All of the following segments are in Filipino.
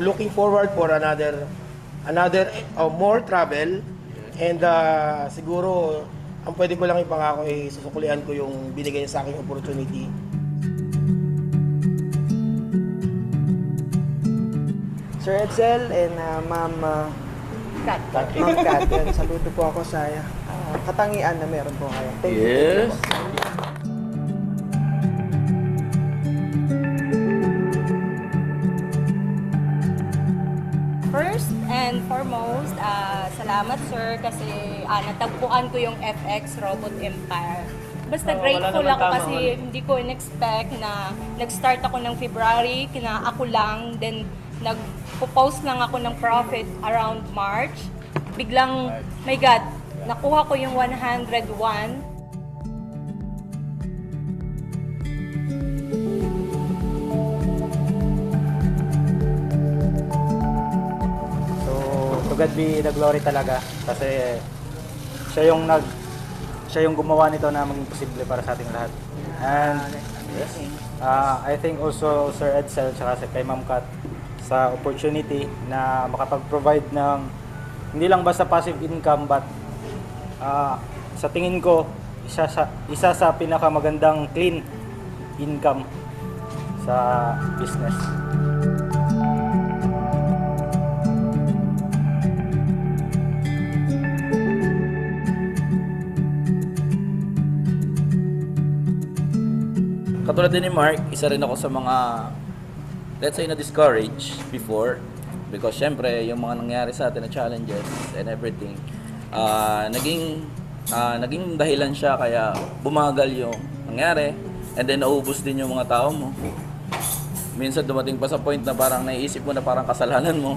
looking forward for another more travel, and siguro ang pwede ko lang ipangako ay susuklian ko yung binigay niya sa aking opportunity. Sir Edsel and Ma'am Kat. Ma'am Kat, yan, saludo po ako sa katangian na meron po kayo. Thank you. Yes. First and foremost, salamat sir kasi natagpuan ko yung FX Robot Empire. Basta grateful ako kasi hindi ko in-expect na nag-start ako ng February, kina ako lang, then nag-post lang ako ng profit around March. Biglang, my God, nakuha ko yung 101. To God be the glory talaga kasi siya yung gumawa nito na maging posible para sa ating lahat. And yes, I think also Sir Edsel at kay Ma'am Kat sa opportunity na makapag-provide ng hindi lang basta passive income but sa tingin ko isa sa pinakamagandang clean income sa business. Katulad din ni Mark, isa rin ako sa mga, let's say, na-discourage before. Because syempre, yung mga nangyari sa atin na challenges and everything, naging dahilan siya kaya bumagal yung nangyari. And then naubos din yung mga tao mo. Minsan dumating pa sa point na parang naiisip mo na parang kasalanan mo.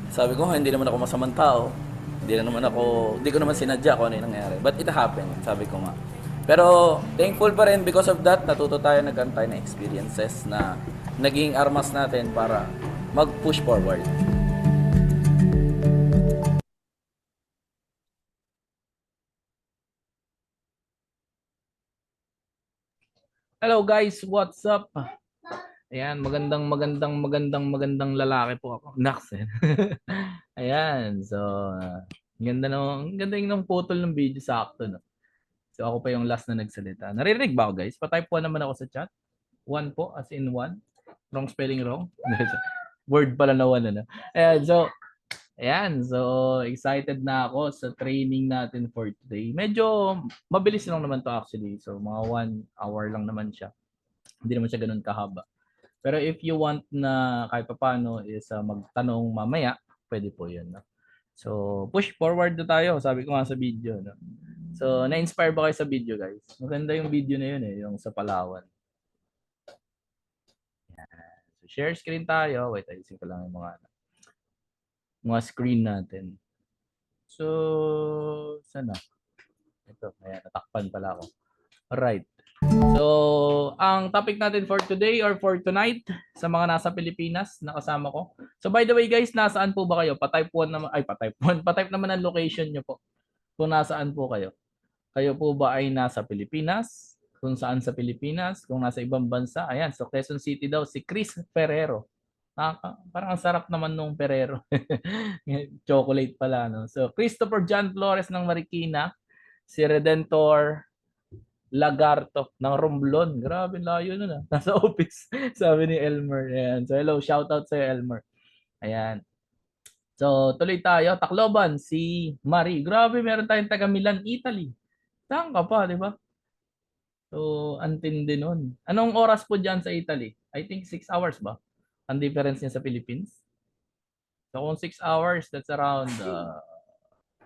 Sabi ko, hindi naman ako masamang tao. Hindi ko naman sinadya kung ano yung nangyari. But it happened, sabi ko nga. Pero thankful pa rin because of that, natuto tayo nagkaroon tayo ng experiences na naging armas natin para mag-push forward. Hello guys, what's up? Ayan, magandang lalaki po ako. Nax eh. Ayan, so ganda yung putol ng video, sakto no. So ako pa yung last na nagsalita. Naririnig ba ako guys? Pa-type 1 naman ako sa chat. 1 po, as in 1. Wrong spelling wrong. Word pala na 1 ano. Ayan, so excited na ako sa training natin for today. Medyo mabilis lang naman to actually. So mga 1 hour lang naman siya. Hindi naman siya ganun kahaba. Pero if you want na kahit paano is magtanong mamaya, pwede po yun. No? So push forward na tayo, sabi ko nga sa video. No? So na-inspire ba kayo sa video guys? Maganda yung video na yun yung sa Palawan. Yan. So share screen tayo. Wait, ayusin ko lang yung mga screen natin. So, sana? Ito, ayan, natakpan pala ako. Alright. So, ang topic natin for today or for tonight sa mga nasa Pilipinas na kasama ko. So, by the way guys, nasaan po ba kayo? Pa-type 1 naman, pa-type 1. Pa-type naman ang location nyo po. Kung nasaan po kayo. Kayo po ba ay nasa Pilipinas? Kung saan sa Pilipinas? Kung nasa ibang bansa? Ayan, so Quezon City daw, si Chris Ferrero. Parang ang sarap naman nung Ferrero. Chocolate pala, no? So, Christopher John Flores ng Marikina. Si Redentor Lagarto ng Romblon. Grabe, layo nun ah. Nasa office, sabi ni Elmer. Ayan. So, hello, shoutout sa'yo, Elmer. Ayan. So, tuloy tayo. Tacloban, si Marie. Grabe, meron tayong taga Milan, Italy. Saan ka pa, di ba? So, antindi nun. Anong oras po dyan sa Italy? I think 6 hours ba? Ang difference niya sa Philippines. So, kung 6 hours, that's around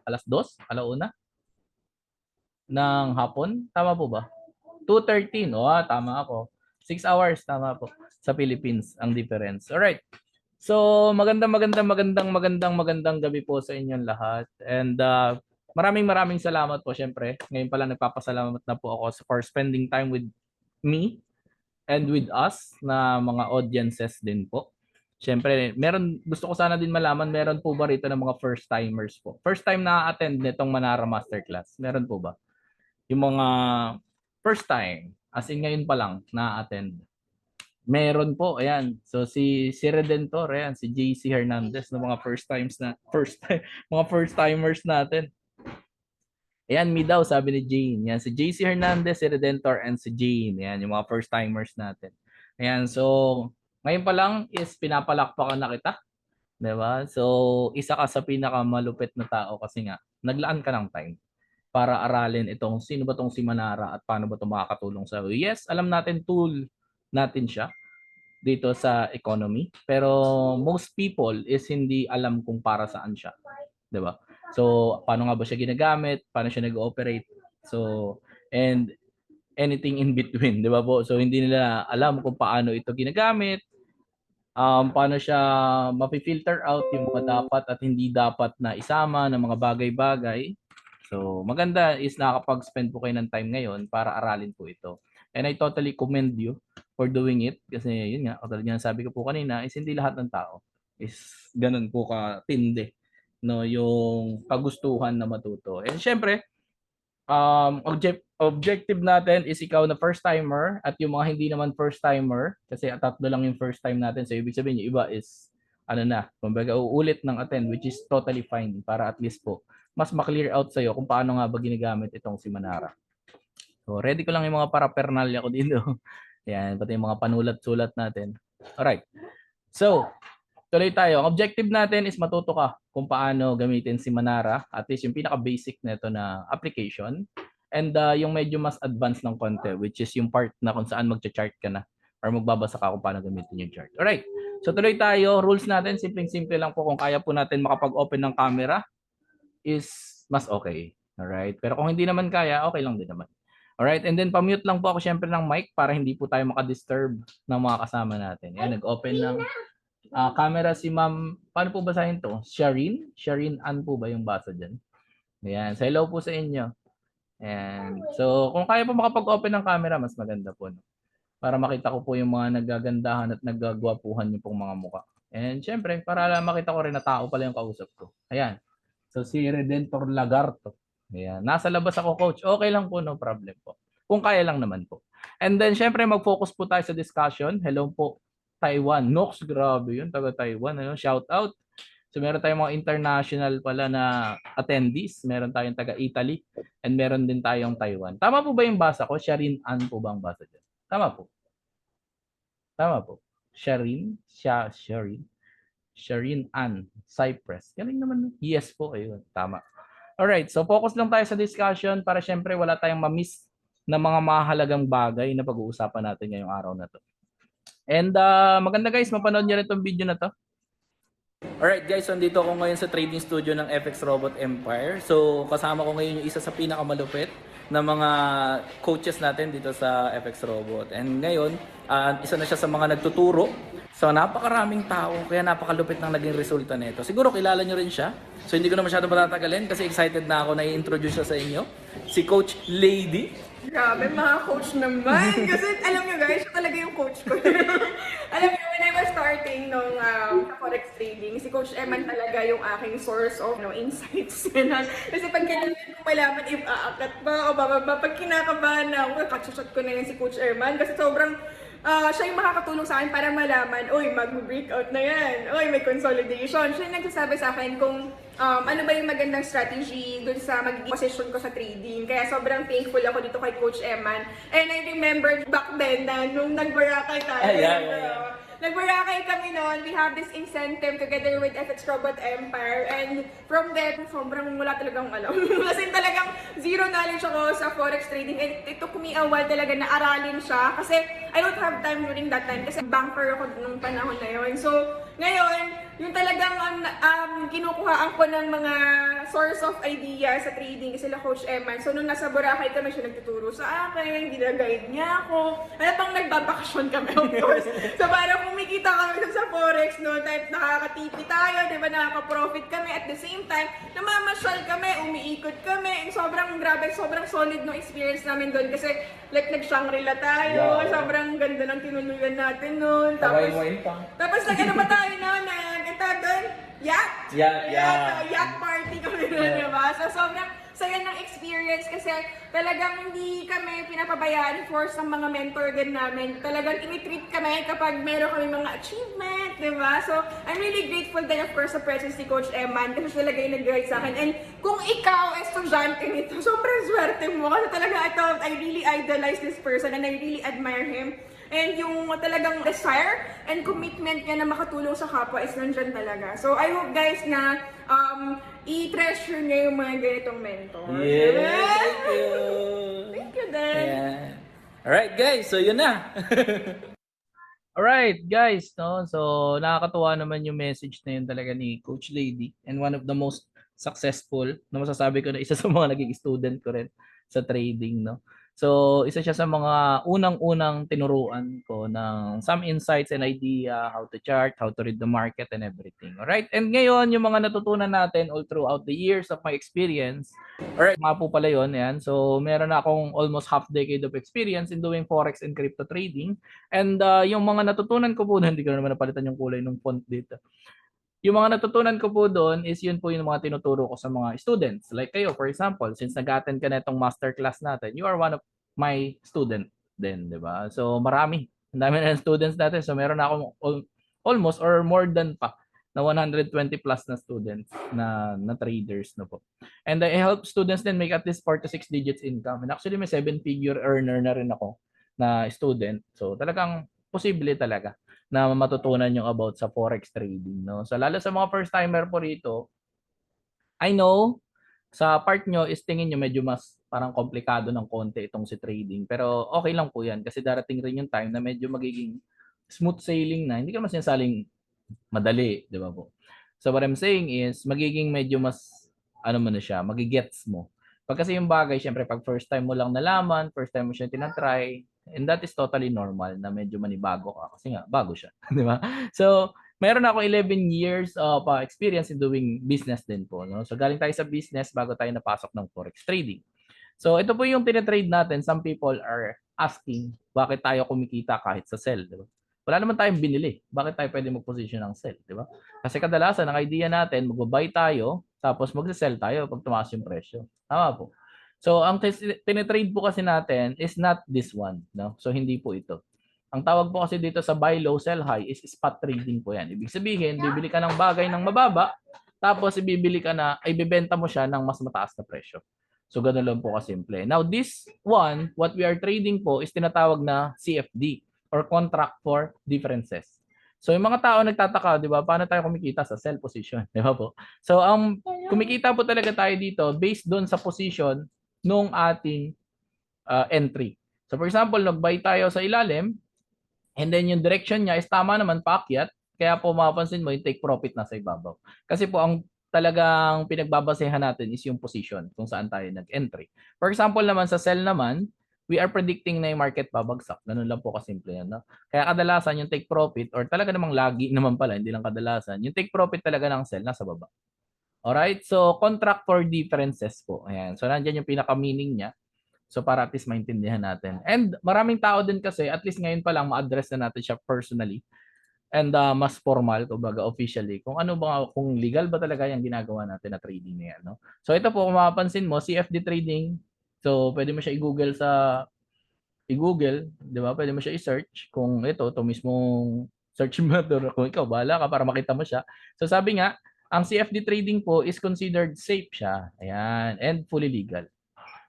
alas 2, alauna ng hapon. Tama po ba? 2:13. Tama ako. 6 hours, tama po. Sa Philippines, ang difference. Alright. So, magandang gabi po sa inyong lahat. And maraming salamat po syempre. Ngayon pala nagpapasalamat na po ako for spending time with me and with us na mga audiences din po. Syempre, gusto ko sana din malaman, meron po ba rito ng mga first timers po? First time na attend nitong Manara Masterclass. Meron po ba? Yung mga first time, as in ngayon pa lang na attend. Meron po, ayan. So si Redentor, ayan, si JC Hernandez ng mga mga first timers natin. Ayan, me daw, sabi ni Jane. Yan, si JC Hernandez, si Redentor, and si Jane. Ayan, yung mga first timers natin. Ayan, so ngayon pa lang is pinapalakpakan na kita. Diba? So, isa ka sa pinakamalupit na tao kasi nga, naglaan ka ng time para aralin itong sino ba tong si Manara at paano ba ito makakatulong sa iyo. Yes, alam natin tool natin siya dito sa economy, pero most people is hindi alam kung para saan siya. 'Di ba? So, paano nga ba siya ginagamit? Paano siya nag-ooperate? So, and anything in between, 'di ba po? So, hindi nila alam kung paano ito ginagamit, paano siya mapi-filter out yung mga dapat at hindi dapat na isama ng mga bagay-bagay. So, maganda is nakakapag-spend po kayo ng time ngayon para aralin po ito. And I totally commend you for doing it kasi yun nga, katulad nga sabi ko po kanina, is hindi lahat ng tao is ganun po katindi, no, yung kagustuhan na matuto. And syempre, objective natin is ikaw na first timer at yung mga hindi naman first timer kasi tatlo lang yung first time natin, so ibig sabihin yung iba is ano na, kumbaga uulit ng attend, which is totally fine para at least po mas ma-clear out sa'yo kung paano nga ba ginagamit itong si Manara. So ready ko lang yung mga paraphernalia ko dito. Yan, pati yung mga panulat-sulat natin. Alright. So, tuloy tayo. Ang objective natin is matuto ka kung paano gamitin si Manara, at least yung pinaka-basic na ito na application. And yung medyo mas advanced ng konti, which is yung part na kung saan mag-chart ka na or magbabasa ka kung paano gamitin yung chart. Alright. So tuloy tayo. Rules natin, simpleng-simple lang po. Kung kaya po natin makapag-open ng camera, is mas okay. Alright. Pero kung hindi naman kaya, okay lang din naman. Alright. And then pa-mute lang po ako syempre ng mic para hindi po tayo makadisturb ng mga kasama natin. Yan, nag-open ng camera si Ma'am. Paano po basahin to? Shireen? Shireen Ann po ba yung basa dyan? Ayan. So hello po sa inyo. And so kung kaya po makapag-open ng camera, mas maganda po. No? Para makita ko po yung mga nagagandahan at naggagwapuhan yung pong mga muka. And syempre, para makita ko rin na tao pala yung kausap ko. Ayan. So si Redentor Lagarto. Ayan. Nasa labas ako, coach. Okay lang po, no problem po. Kung kaya lang naman po. And then syempre mag-focus po tayo sa discussion. Hello po Taiwan. Nox, grabe yun. Taga Taiwan. Ano? Shout out. So meron tayong mga international pala na attendees. Meron tayong taga Italy. And meron din tayong Taiwan. Tama po ba yung basa ko? Shireen Ann po ba ang basa dyan? Tama po. Tama po. Shireen Ann. Cypress. Galing naman. Yes po. Ayun. Tama. Alright. So focus lang tayo sa discussion para syempre wala tayong ma-miss na mga mahalagang bagay na pag-uusapan natin ngayong araw na to. And maganda guys, mapanood nyo rin itong video na to. Alright guys, so nandito ako ngayon sa trading studio ng FX Robot Empire. So kasama ko ngayon yung isa sa pinakamalupit na mga coaches natin dito sa FX Robot. And ngayon, isa na siya sa mga nagtuturo. So napakaraming tao, kaya napakalupit ng naging resulta nito. Siguro kilala nyo rin siya. So hindi ko na masyadong patatagalin kasi excited na ako na i-introduce siya sa inyo. Si Coach Lady. Grabe, mga coach naman. Kasi alam nyo guys, siya talaga yung coach ko. Alam nyo, when I was starting nung forex trading, si Coach Eman talaga yung aking source of insights. Kasi pag kailangan ko malaman if aakat ba o bababa, pag kinakabahan na ako, katsasat ko na yun si Coach Eman. Kasi sobrang siya yung makakatulong sa akin para malaman, oy, mag-breakout na yan, oy, may consolidation. Siya yung nagsasabi sa akin kung ano ba yung magandang strategy dun sa magiging position ko sa trading. Kaya sobrang thankful ako dito kay Coach Eman. And I remember back then na nung nag-Boracay tayo, nag-Boracay kami noon, we have this incentive together with FX Robot Empire, and from there, sobrang wala talagang alam. Kasi talagang zero knowledge ako sa forex trading, and it took me a while talaga na aralin siya, kasi I don't have time during that time, kasi banker ako nung panahon na yun. So, ngayon, yung talagang kinukuhaan ko ng mga source of idea sa trading sila Coach Eman. So nung nasa Boracay kami, siya nagtuturo sa akin, gina-guide niya ako. Ano pang nagbabakasyon kami, of course. So para kumikita kami sa forex, no, type nakakatipi tayo, di ba, nakaka-profit kami. At the same time, namamasyal kami, umiikot kami. And sobrang grabe, sobrang solid no experience namin doon. Kasi like nag-Shangri-La tayo, sobrang ganda ng tinuluyan natin noon. Tapos ano pa tayo na, yacht? Yacht party kami na, diba? So, sobrang saya ng experience kasi talagang hindi kami pinapabayaan force ng mga mentor din namin. Talagang ini-treat kami kapag meron kami mga achievement, di ba? So, I'm really grateful din of course sa presence ni Coach Eman kasi siya talaga yung nag-guide sa akin. And kung ikaw, estudyante nito, sobrang swerte mo kasi talaga ito, I really idolize this person and I really admire him. And yung talagang desire and commitment niya na makatulong sa kapwa is nandyan talaga. So I hope guys na i-treasure niya yung mga ganitong mentor. Thank you. Thank you, Dan. Ayan. Alright guys, so yun na. Alright, guys, no? So, nakakatuwa naman yung message na yun talaga ni Coach Lady and one of the most successful na masasabi ko na isa sa mga naging student ko rin sa trading, no? So, isa siya sa mga unang-unang tinuruan ko ng some insights and idea, how to chart, how to read the market and everything. Alright, and ngayon, yung mga natutunan natin all throughout the years of my experience, alright, mga po pala yun, yan. So, meron na akong almost half decade of experience in doing forex and crypto trading. And yung mga natutunan ko po doon, hindi ko na naman napalitan yung kulay ng font dito. Yung mga natutunan ko po doon is yun po yung mga tinuturo ko sa mga students. Like kayo, for example, since nag-attend ka na itong masterclass natin, you are one of my student din, di ba? So marami. Ang dami na ng students natin. So meron na akong almost or more than pa na 120 plus na students na traders na po. And I help students then make at least 4 to 6 digits income. And actually may 7-figure earner na rin ako na student. So talagang posible talaga na matutunan yung about sa forex trading, no? So lalo sa mga first timer po rito, I know sa part nyo is tingin nyo medyo mas parang komplikado ng konti itong si trading. Pero okay lang po yan kasi darating rin yung time na medyo magiging smooth sailing na. Hindi ka naman sinasaling madali, di ba po? So what I'm saying is magiging medyo mas ano mo na siya, magigets mo. Pag kasi yung bagay, syempre pag first time mo lang nalaman, first time mo siya tinatry, and that is totally normal na medyo manibago ka kasi nga bago siya, di ba? So, meron ako 11 years of experience in doing business din po, no? So, galing tayo sa business bago tayo napasok ng forex trading. So, ito po yung tinatrade natin. Some people are asking, bakit tayo kumikita kahit sa sell, di ba? Wala naman tayong binili. Bakit tayo pwede mag-position ng sell, di ba? Kasi kadalasan, ang idea natin, mag-buy tayo, tapos mag-sell tayo pag tumaas yung presyo. Tama po. So, ang tinitrade po kasi natin is not this one, no? So, hindi po ito. Ang tawag po kasi dito sa buy low, sell high is spot trading po yan. Ibig sabihin, bibili ka ng bagay ng mababa, tapos ibibenta mo siya ng mas mataas na presyo. So, ganun lang po kasimple. Now, this one, what we are trading po is tinatawag na CFD or contract for differences. So, yung mga tao nagtataka, di ba, paano tayo kumikita sa sell position? Di ba po? So, kumikita po talaga tayo dito based doon sa position nung ating entry. So, for example, nag-buy tayo sa ilalim, and then yung direction niya is tama naman, paakyat, kaya po mapapansin mo yung take profit nasa ibabaw. Kasi po, ang talagang pinagbabasehan natin is yung position kung saan tayo nag-entry. For example naman, sa sell naman, we are predicting na yung market babagsak. Ganun lang po kasimple yan. No? Kaya kadalasan yung take profit, or talaga namang lagi naman pala, hindi lang kadalasan, yung take profit talaga ng sell nasa baba. Alright? So, contract for differences po. Ayan. So, nandiyan yung pinaka-meaning niya. So, para at least maintindihan natin. And maraming tao din kasi, at least ngayon pa lang, ma-address na natin siya personally. And mas formal, kumbaga officially. Kung ano ba, kung legal ba talaga yung ginagawa natin na trading na yan. No? So, ito po, kung mapapansin mo, CFD trading. So, pwede mo siya i-google di ba? Pwede mo siya i-search kung ito mismong search method. Kung ikaw, bahala ka para makita mo siya. So, sabi nga, ang CFD trading po is considered safe siya. Ayan. And fully legal.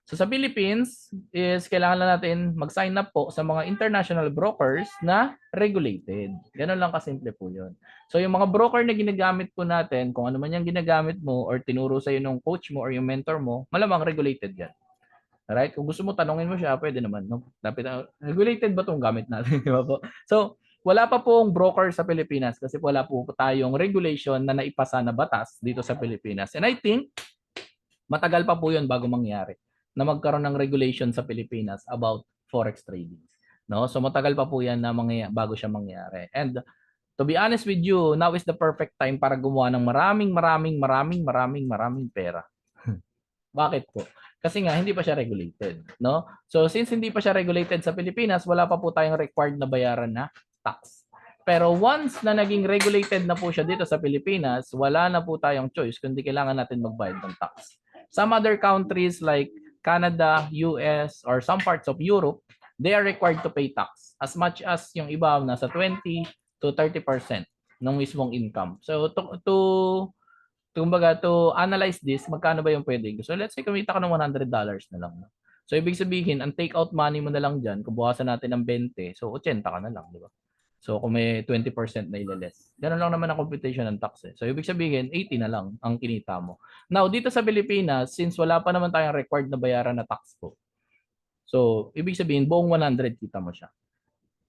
So sa Philippines is kailangan lang natin mag-sign up po sa mga international brokers na regulated. Ganun lang kasimple po yun. So yung mga broker na ginagamit po natin, kung ano man yung ginagamit mo or tinuro sa'yo ng coach mo or yung mentor mo, malamang regulated yan. Alright? Kung gusto mo tanongin mo siya, pwede naman. No? Regulated ba itong gamit natin? Di ba po? So, wala pa pong broker sa Pilipinas kasi wala po tayong regulation na naipasa na batas dito sa Pilipinas. And I think, matagal pa po yun bago mangyari na magkaroon ng regulation sa Pilipinas about forex trading. No? So matagal pa po yan na bago siya mangyari. And to be honest with you, now is the perfect time para gumawa ng maraming pera. Bakit po? Kasi nga hindi pa siya regulated, no? So since hindi pa siya regulated sa Pilipinas, wala pa po tayong required na bayaran na tax. Pero once na naging regulated na po siya dito sa Pilipinas, wala na po tayong choice kundi kailangan natin magbayad ng tax. Some other countries like Canada, US, or some parts of Europe, they are required to pay tax as much as yung iba nasa 20 to 30% ng mismong income. So kumbaga, to analyze this, magkano ba yung pwede? So let's say kumita ka ng $100 na lang. No? So ibig sabihin, ang take out money mo na lang dyan, kung buwasan natin ng 20, so 80 ka na lang, di ba? So kung may 20% na ilaless. Ganun lang naman ang computation ng tax. So ibig sabihin, 80 na lang ang kinita mo. Now, dito sa Pilipinas, since wala pa naman tayong required na bayaran na tax po, so ibig sabihin, buong 100 kita mo siya.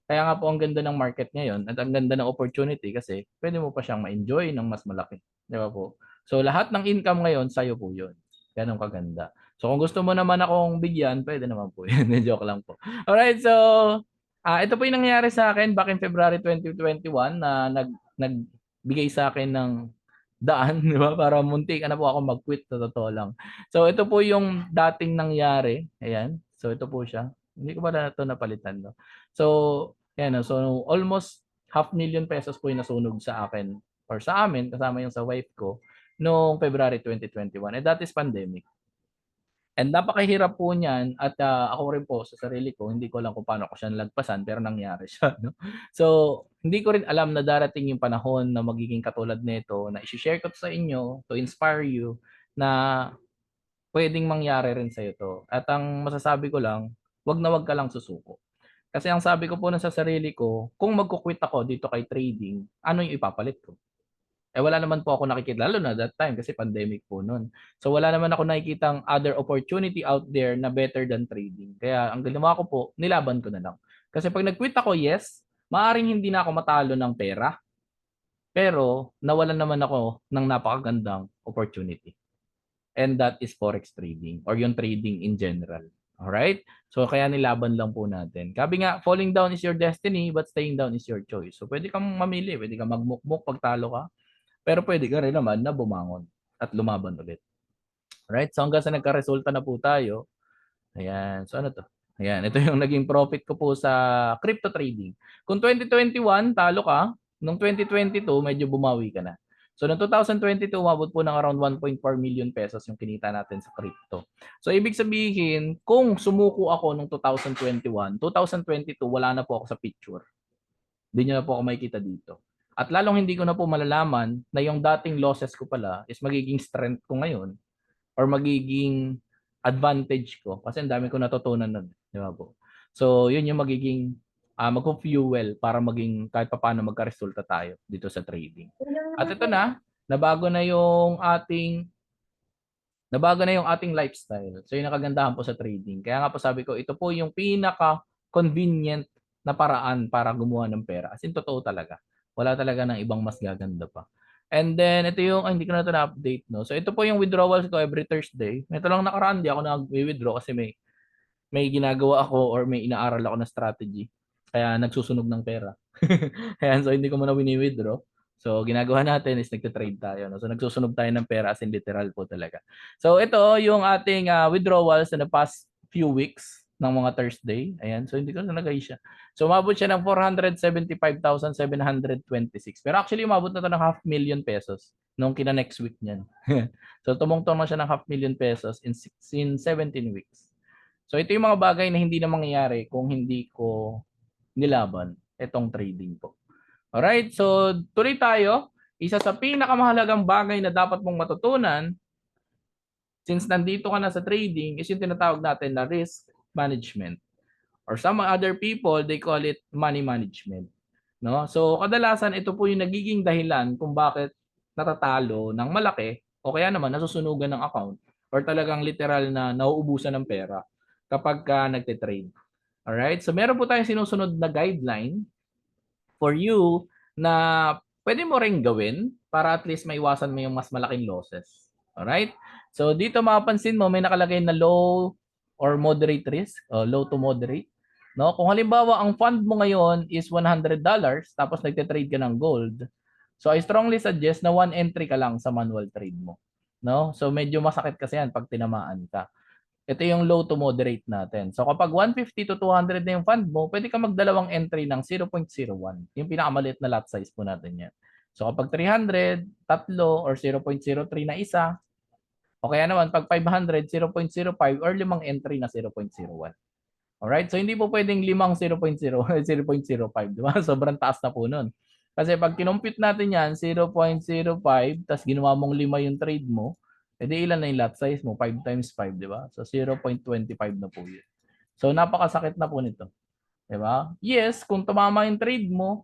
Kaya nga po ang ganda ng market ngayon at ang ganda ng opportunity kasi pwede mo pa siyang ma-enjoy ng mas malaki. Di ba po? So lahat ng income ngayon, sa'yo po yun. Ganun kaganda. So kung gusto mo naman akong bigyan, pwede naman po yun. Joke lang po. Alright, so ito po yung nangyari sa akin back in February 2021 na nagbigay sa akin ng daan, di ba? Para muntik na po ako mag-quit, sa totoo lang. So ito po yung dating nangyari. Ayan. So ito po siya. Hindi ko pa na ito napalitan. No? So, yan. So almost $500,000 po yung nasunog sa akin or sa amin, kasama yung sa wife ko, noong February 2021. And that is pandemic. And napakahirap po niyan at ako rin po sa sarili ko, hindi ko alam kung paano ko siya nalagpasan pero nangyari siya. No? So, hindi ko rin alam na darating yung panahon na magiging katulad nito na i-share ko sa inyo to inspire you na pwedeng mangyari rin sa iyo to. At ang masasabi ko lang, wag na wag ka lang susuko. Kasi ang sabi ko po na sa sarili ko, kung magkukwit ako dito kay trading, ano yung ipapalit ko? Eh wala naman po ako nakikita, lalo na that time kasi pandemic po noon. So wala naman ako nakikitang other opportunity out there na better than trading. Kaya ang ginawa ko po, nilaban ko na lang. Kasi pag nag-quit ako, yes, maaring hindi na ako matalo ng pera. Pero nawalan naman ako ng napakagandang opportunity. And that is forex trading or yung trading in general. Alright? So kaya nilaban lang po natin. Sabi nga, falling down is your destiny but staying down is your choice. So pwede kang mamili, pwede kang magmukmuk pag talo ka. Pero pwede ka rin naman na bumangon at lumaban ulit. Right? So hanggang sa nagka-resulta na po tayo. Ayan. So ano to? Ayan. Ito yung naging profit ko po sa crypto trading. Kung 2021, talo ka. Noong 2022, medyo bumawi ka na. So noong 2022, umabot po ng around 1.4 million pesos yung kinita natin sa crypto. So ibig sabihin, kung sumuko ako noong 2021, 2022, wala na po ako sa picture. Hindi nyo na po ako makikita dito. At lalong hindi ko na po malalaman na yung dating losses ko pala is magiging strength ko ngayon or magiging advantage ko kasi ang dami ko natutunan nun. Di ba po? So, yun yung magiging mag-fuel para maging kahit pa paano magka-resulta tayo dito sa trading. At ito na, nabago na yung ating lifestyle. So, yung nakagandahan po sa trading. Kaya nga po sabi ko, ito po yung pinaka-convenient na paraan para gumawa ng pera. As in, totoo talaga. Wala talaga ng ibang mas gaganda pa. And then, ito yung, hindi ko na ito na-update, no? So, ito po yung withdrawals ko every Thursday. Ito lang nakaraan, di ako nag-withdraw kasi may ginagawa ako or may inaaral ako na strategy. Kaya nagsusunog ng pera. Ayan, so hindi ko muna wini-withdraw. So, ginagawa natin is nagtitrade tayo. No? So, nagsusunog tayo ng pera as in literal po talaga. So, ito yung ating withdrawals in the past few weeks ng mga Thursday. Ayan. So, hindi ko nalagay siya. So, umabot siya ng 475,726. Pero actually, umabot na ito ng $500,000 nung kina-next week niyan. So, tumungtong na siya ng $500,000 in 17 weeks. So, ito yung mga bagay na hindi na mangyayari kung hindi ko nilaban itong trading po. Alright, so tuloy tayo. Isa sa pinakamahalagang bagay na dapat mong matutunan since nandito ka na sa trading is yung tinatawag natin na risk management. Or some other people, they call it money management. No? So kadalasan ito po yung nagiging dahilan kung bakit natatalo ng malaki o kaya naman nasusunugan ng account or talagang literal na nauubusan ng pera kapag ka nagtitrade. Alright, so meron po tayong sinusunod na guideline for you na pwede mo ring gawin para at least maiwasan mo yung mas malaking losses. Alright? So dito mapapansin mo may nakalagay na low or moderate risk, low to moderate. No? Kung halimbawa ang fund mo ngayon is $100 tapos nagte-trade ka ng gold, so I strongly suggest na one entry ka lang sa manual trade mo. No? So medyo masakit kasi yan pag tinamaan ka. Ito yung low to moderate natin. So kapag 150 to 200 na yung fund mo, pwede ka magdalawang entry ng 0.01. Yung pinakamaliit na lot size po natin yan. So kapag 300, tatlo or 0.03 na isa, O kaya naman, pag 500, 0.05 or limang entry na 0.01. Alright? So, hindi po pwedeng limang 0.0, 0.05, di ba? Sobrang taas na po nun. Kasi pag kinompute natin yan, 0.05, tapos ginawa mong 5 yung trade mo, edi ilan na yung lot size mo? 5 times 5, di ba? So, 0.25 na po yun. So, napakasakit na po nito. Di ba? Yes, kung tumama yung trade mo,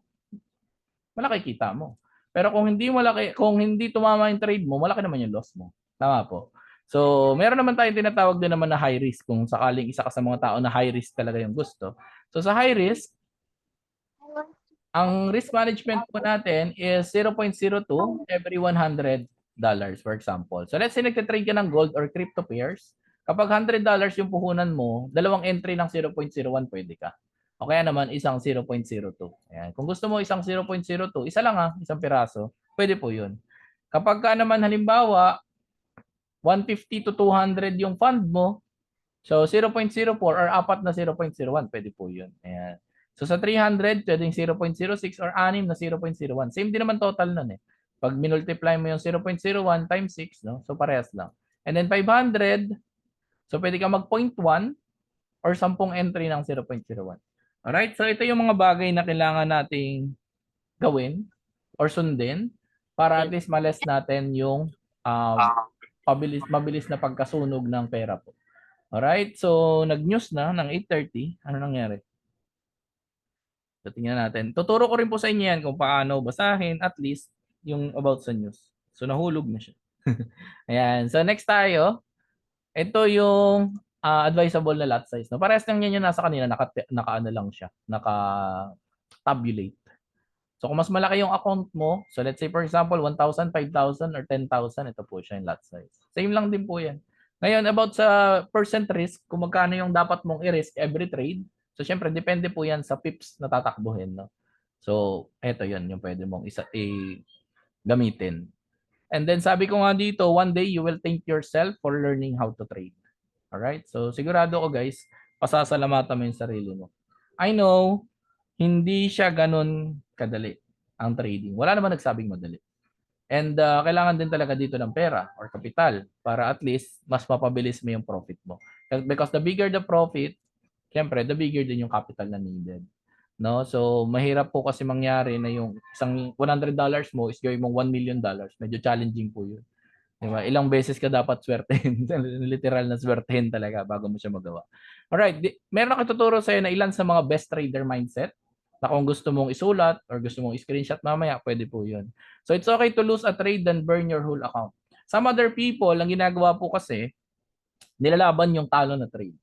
malaki kita mo. Pero kung hindi tumama yung trade mo, malaki naman yung loss mo. Tama po. So, meron naman tayong tinatawag din naman na high risk kung sakaling isa ka sa mga tao na high risk talaga yung gusto. So, sa high risk, ang risk management po natin is 0.02 every $100, for example. So, let's say nagtitrade ka ng gold or crypto pairs. Kapag $100 yung puhunan mo, dalawang entry ng 0.01 pwede ka. O kaya naman isang 0.02. Ayan. Kung gusto mo isang 0.02, isa lang isang piraso, pwede po yun. Kapag ka naman halimbawa, 150 to 200 yung fund mo, so 0.04 or apat na 0.01, pwede po yun. Ayan. So sa 300, pwedeng 0.06 or 6 na 0.01. Same din naman total nun eh. Pag minultiply mo yung 0.01 times 6, no? So parehas lang. And then 500, so pwede ka mag 0.1 or 10 entry ng 0.01. Alright, so ito yung mga bagay na kailangan nating gawin or sundin para at least males natin yung mabilis na pagkasunog ng pera po. Alright, so nag-news na ng 8:30. Ano nangyari? So tingnan natin. Tuturo ko rin po sa inyo yan kung paano basahin at least yung about sa news. So nahulog na siya. Ayan, so next tayo. Ito yung advisable na lot size. No? Parehas lang yan yung nasa kanina, naka-ano lang siya, naka-tabulate. So kung mas malaki yung account mo, so let's say for example, 1,000, 5,000, or 10,000, ito po siya yung lot size. Same lang din po yan. Ngayon, about sa percent risk, kung magkano yung dapat mong i-risk every trade, so syempre, depende po yan sa pips na tatakbuhin. No? So, ito yan, yung pwede mong gamitin. And then sabi ko nga dito, one day you will thank yourself for learning how to trade. Alright? So sigurado ko guys, pasasalamatan mo yung sarili mo. I know, hindi siya ganun kadali ang trading. Wala naman nagsabing madali. And kailangan din talaga dito ng pera or kapital para at least mas mapabilis mo yung profit mo. Because the bigger the profit, syempre, the bigger din yung capital na needed. No? So, mahirap po kasi mangyari na yung isang $100 mo is gawin mong $1 million. Medyo challenging po yun. Diba? Ilang beses ka dapat swertehin. Literal na swertehin talaga bago mo siya magawa. Alright, meron ako tuturo sa'yo na ilan sa mga best trader mindset na kung gusto mong isulat or gusto mong screenshot mamaya, pwede po yun. So, it's okay to lose a trade than burn your whole account. Some other people, ang ginagawa po kasi, nilalaban yung talo na trade.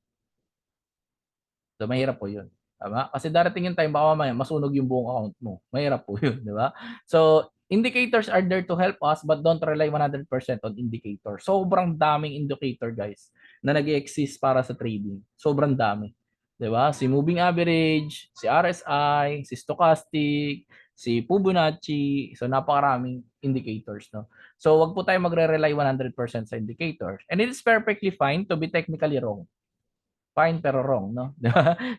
So, mahirap po yun. Tama? Kasi darating yung time, baka mamaya masunog yung buong account mo. Mahirap po yun, di ba? So, indicators are there to help us but don't rely 100% on indicators. Sobrang daming indicator, guys, na nag-exist para sa trading. Sobrang dami. Di ba? Si moving average, si RSI, si stochastic, si Fibonacci. So, napakaraming indicators, no? So, wag po tayo magre-rely 100% sa indicators. And it is perfectly fine to be technically wrong. Fine pero wrong, no?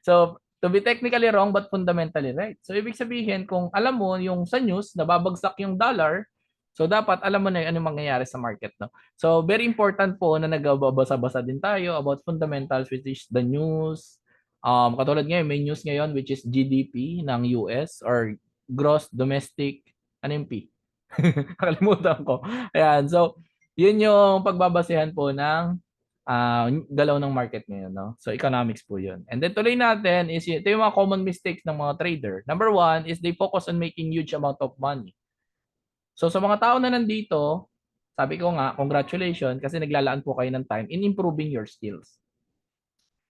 So, to be technically wrong but fundamentally right. So, ibig sabihin, kung alam mo yung sa news, nababagsak yung dollar, so dapat alam mo na yung anong mangyayari sa market. No? So, very important po na nagbabasa-basa din tayo about fundamentals which is the news. Katulad ngayon, may news ngayon which is GDP ng US or Gross Domestic, ano yung P? Nakalimutan ko. Ayan, so, yun yung pagbabasehan po ng galaw ng market ngayon, no? So, economics po yun. And then, tuloy natin is, ito yung mga common mistakes ng mga trader. Number one is they focus on making huge amount of money. So, sa mga tao na nandito, sabi ko nga, congratulations kasi naglalaan po kayo ng time in improving your skills.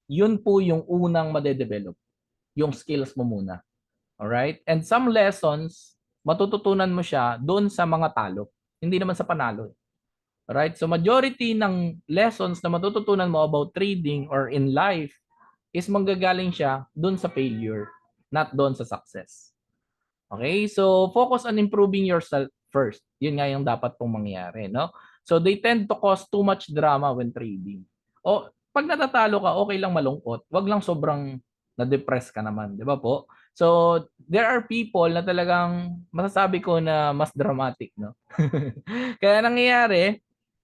Yun po yung unang madedevelop. Yung skills mo muna. Alright? And some lessons, matututunan mo siya doon sa mga talo. Hindi naman sa panalo. Right? So majority ng lessons na matututunan mo about trading or in life is manggagaling siya dun sa failure, not dun sa success. Okay? So focus on improving yourself first. Yun nga yung dapat pong mangyari, no? So they tend to cause too much drama when trading. O pag natatalo ka, okay lang malungkot. Wag lang sobrang na-depress ka naman, di ba po? So there are people na talagang masasabi ko na mas dramatic, no? Kaya nangyayari,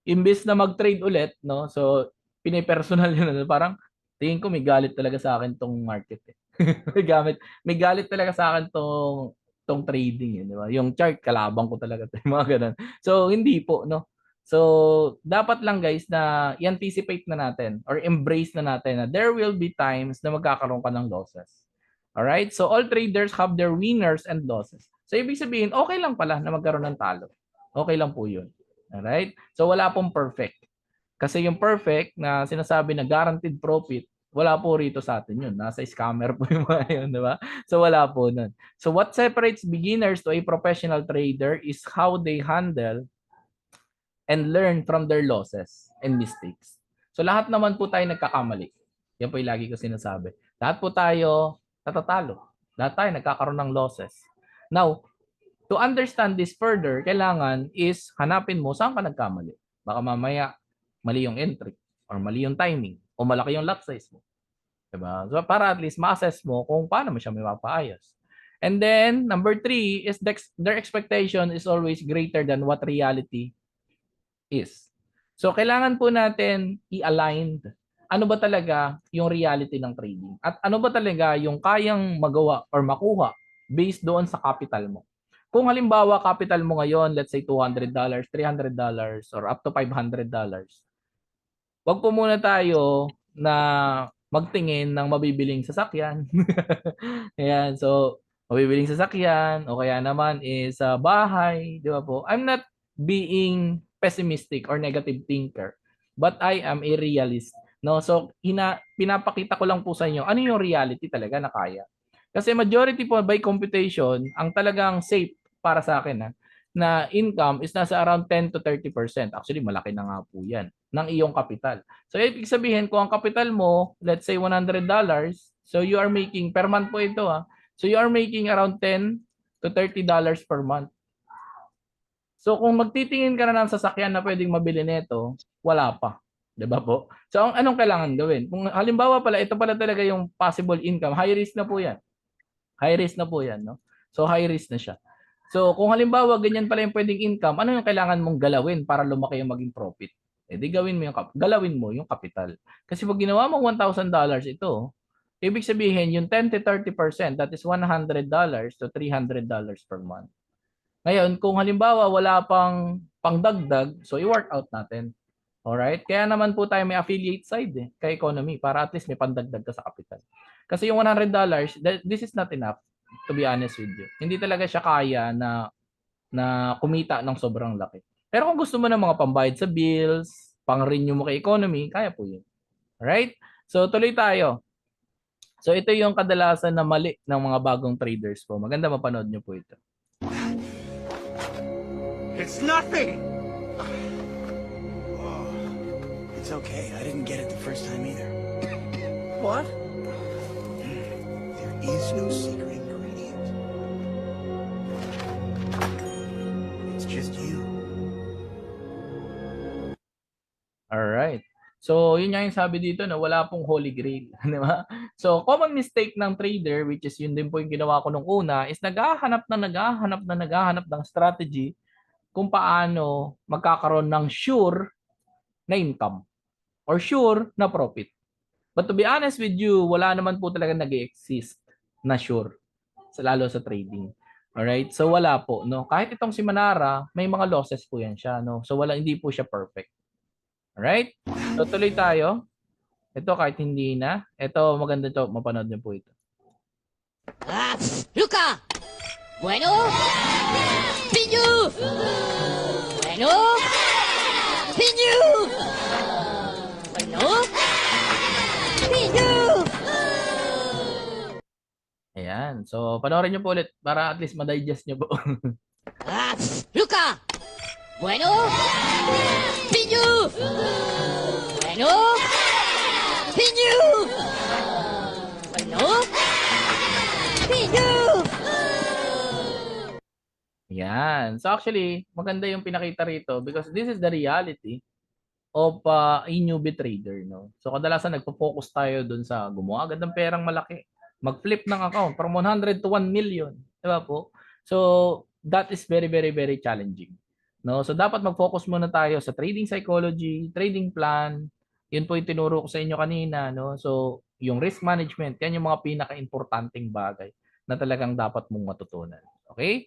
imbes na mag-trade ulit, no? So, pinipersonal yun. Ano, parang, tingin ko may galit talaga sa akin tong market. Eh. May galit talaga sa akin tong trading. Eh, di ba? Yung chart, kalabang ko talaga. Yung mga ganun. So, hindi po, no? So, dapat lang guys na i-anticipate na natin or embrace na natin na there will be times na magkakaroon ka ng losses. Alright? So, all traders have their winners and losses. So, ibig sabihin, okay lang pala na magkaroon ng talo. Okay lang po yun. Alright? So, wala pong perfect. Kasi yung perfect na sinasabi na guaranteed profit, wala po rito sa atin yun. Nasa scammer po yung mga yun, di ba? So, wala po nun. So, what separates beginners to a professional trader is how they handle and learn from their losses and mistakes. So lahat naman po tayo nagkakamali. Yan po yung lagi ko sinasabi. Lahat po tayo natatalo. Lahat tayo nagkakaroon ng losses. Now, to understand this further, kailangan is hanapin mo saan ka nagkamali. Baka mamaya mali yung entry or mali yung timing o malaki yung lot size mo. Diba? So para at least ma-assess mo kung paano mo siya may mapaayos. And then, number 3 is their expectation is always greater than what reality is. So, kailangan po natin i-align ano ba talaga yung reality ng trading at ano ba talaga yung kayang magawa or makuha based doon sa capital mo. Kung halimbawa capital mo ngayon, let's say $200, $300 or up to $500, wag po muna tayo na magtingin ng mabibiling sasakyan. Ayan, so mabibiling sasakyan o kaya naman is bahay, di ba po? I'm not being pessimistic or negative thinker, but I am a realist. No, so pinapakita ko lang po sa inyo ano yung reality talaga na kaya. Kasi majority po by computation, ang talagang safe para sa akin na income is nasa around 10 to 30%. Actually, malaki na nga po 'yan ng iyong kapital. So ibig sabihin kung ang kapital mo, let's say $100, so you are making per month po ito So you are making around 10 to $30 per month. So kung magtitingin ka na ng sasakyan na pwedeng mabili nito, wala pa. 'Di ba po? So anong kailangan gawin? Kung halimbawa pala ito pala talaga yung possible income, high risk na po 'yan. High risk na po 'yan, no? So high risk na siya. So kung halimbawa ganyan pala yung pwedeng income, ano yung kailangan mong galawin para lumaki yung maging profit? Eh di galawin mo yung capital. Kasi pag ginawa mo $1,000 ito, ibig sabihin yung 10 to 30%, that is $100 to $300 per month. Ngayon, kung halimbawa wala pang pangdagdag, so i-work out natin. Alright? Kaya naman po tayo may affiliate side kay economy para at least may pandagdag ka sa capital. Kasi yung $100, this is not enough to be honest with you. Hindi talaga siya kaya na kumita ng sobrang laki. Pero kung gusto mo ng mga pambayad sa bills, pang-renew mo kay economy, kaya po yun. Alright? So tuloy tayo. So ito yung kadalasan na mali ng mga bagong traders po. Maganda mapanood nyo po ito. It's nothing! Oh, it's okay. I didn't get it the first time either. What? There is no secret ingredient. It's just you. Alright. So, yun nga yung sabi dito na wala pong holy grail. Di ba? So, common mistake ng trader, which is yun din po yung ginawa ko nung una, is naghahanap ng strategy kung paano magkakaroon ng sure na income or sure na profit. But to be honest with you, wala naman po talaga nag-exist na sure, lalo sa trading. Alright? So wala po, no? Kahit itong si Manara, may mga losses po yan siya, no? So hindi po siya perfect. Alright? So tuloy tayo. Ito kahit hindi na. Ito maganda to, mapanood niyo po ito. Luca! Bueno! Pinyu! Bueno! Pinyu! Bueno! Pinyu! Ayan. So, panoorin niyo po ulit para at least ma-digest niyo po. Luca! Bueno! Pinyu! Bueno! Pinyu! Bueno! Pinyu! Yan. So actually, maganda yung pinakita rito because this is the reality of a newbie trader, no? So kadalasan nagpo-focus tayo dun sa gumawa agad ng perang malaki. Mag-flip ng account from 100 to 1 million. Diba po? So that is very, very, very challenging. No? So dapat mag-focus muna tayo sa trading psychology, trading plan. Yun po yung tinuro ko sa inyo kanina, no? So yung risk management, yan yung mga pinaka-importanting bagay na talagang dapat mong matutunan. Okay?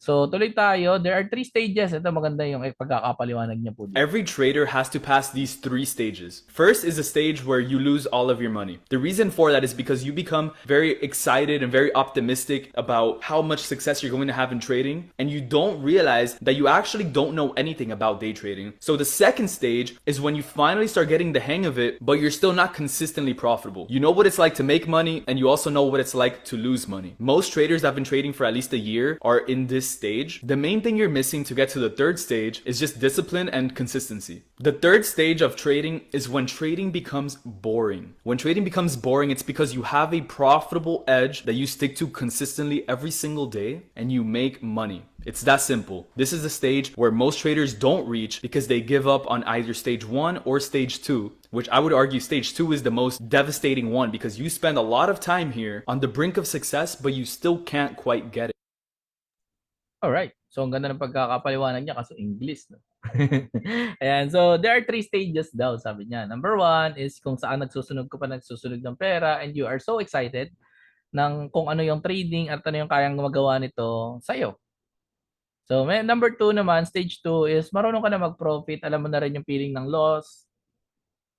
So tuloy tayo. There are 3 stages. Ito maganda yung pagkakapaliwanag niya po dito. Every trader has to pass these 3 stages. First is the stage where you lose all of your money. The reason for that is because you become very excited and very optimistic about how much success you're going to have in trading, and you don't realize that you actually don't know anything about day trading. So the second stage is when you finally start getting the hang of it, but you're still not consistently profitable. You know what it's like to make money, and you also know what it's like to lose money. Most traders that have been trading for at least a year are in this stage. The main thing you're missing to get to the third stage is just discipline and consistency. The third stage of trading is when trading becomes boring. When trading becomes boring, it's because you have a profitable edge that you stick to consistently every single day and you make money. It's that simple. This is the stage where most traders don't reach because they give up on either stage 1 or stage 2, which I would argue stage 2 is the most devastating one because you spend a lot of time here on the brink of success, but you still can't quite get it. Alright. So, ang ganda ng pagkakapaliwanag niya kasi English. No? Ayan. So, there are 3 stages daw, sabi niya. Number 1 is kung saan nagsusunog ng pera and you are so excited ng kung ano yung trading at ano yung kayang magawa nito sa'yo. So, number 2 naman, stage 2 is marunong ka na mag-profit. Alam mo na rin yung feeling ng loss.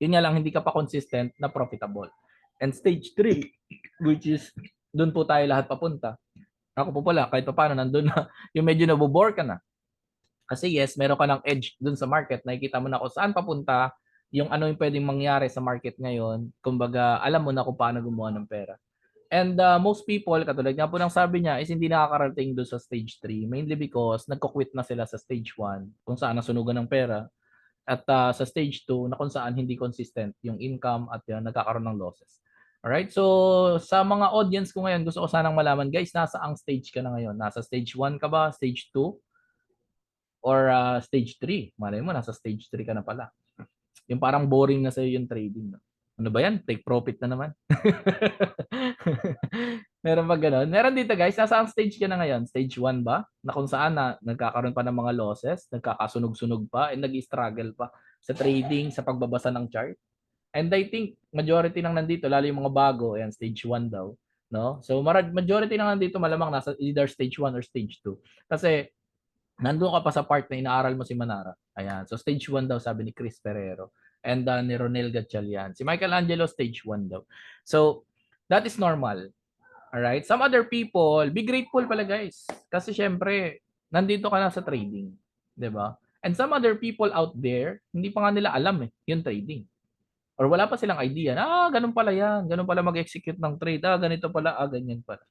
Yun nga lang, hindi ka pa consistent na profitable. And stage 3, which is doon po tayo lahat papunta. Ako po pala, kahit pa paano, nandun na, yung medyo nabobore ka na. Kasi yes, meron ka ng edge dun sa market. Nakikita mo na kung saan papunta, yung ano yung pwedeng mangyari sa market ngayon. Kumbaga, alam mo na kung paano gumawa ng pera. And most people, katulad nga po ng sabi niya, is hindi nakakarating doon sa stage 3. Mainly because nagko-quit na sila sa stage 1, kung saan nasunugan ng pera. At sa stage 2, na kung saan hindi consistent yung income at nagkakaroon ng losses. Alright, so sa mga audience ko ngayon, gusto ko sanang malaman, guys, nasa ang stage ka na ngayon? Nasa stage 1 ka ba? Stage 2? Or stage 3? Malay mo, nasa stage 3 ka na pala. Yung parang boring na sa'yo yung trading. No? Ano ba yan? Take profit na naman. Meron ba ganun? Meron dito, guys. Nasa ang stage ka na ngayon? Stage 1 ba? Na kung saan nagkakaroon pa ng mga losses, nagkakasunog-sunog pa, and nag-struggle pa sa trading, sa pagbabasa ng chart? And I think majority nang nandito, lalo yung mga bago, ayan, stage 1 daw, no? So majority nang nandito malamang nasa either stage 1 or stage 2. Kasi nandoon ka pa sa part na inaaral mo si Manara. Ayan. So stage 1 daw sabi ni Chris Ferrero and ni Ronel Gatchalian. Si Michelangelo stage 1 daw. So that is normal. All right? Some other people, be grateful pala, guys. Kasi syempre, nandito ka na sa trading, 'di ba? And some other people out there, hindi pa nga nila alam yung trading. Or wala pa silang idea na, ganun pala yan, ganun pala mag-execute ng trade, ganito pala, ganyan pala.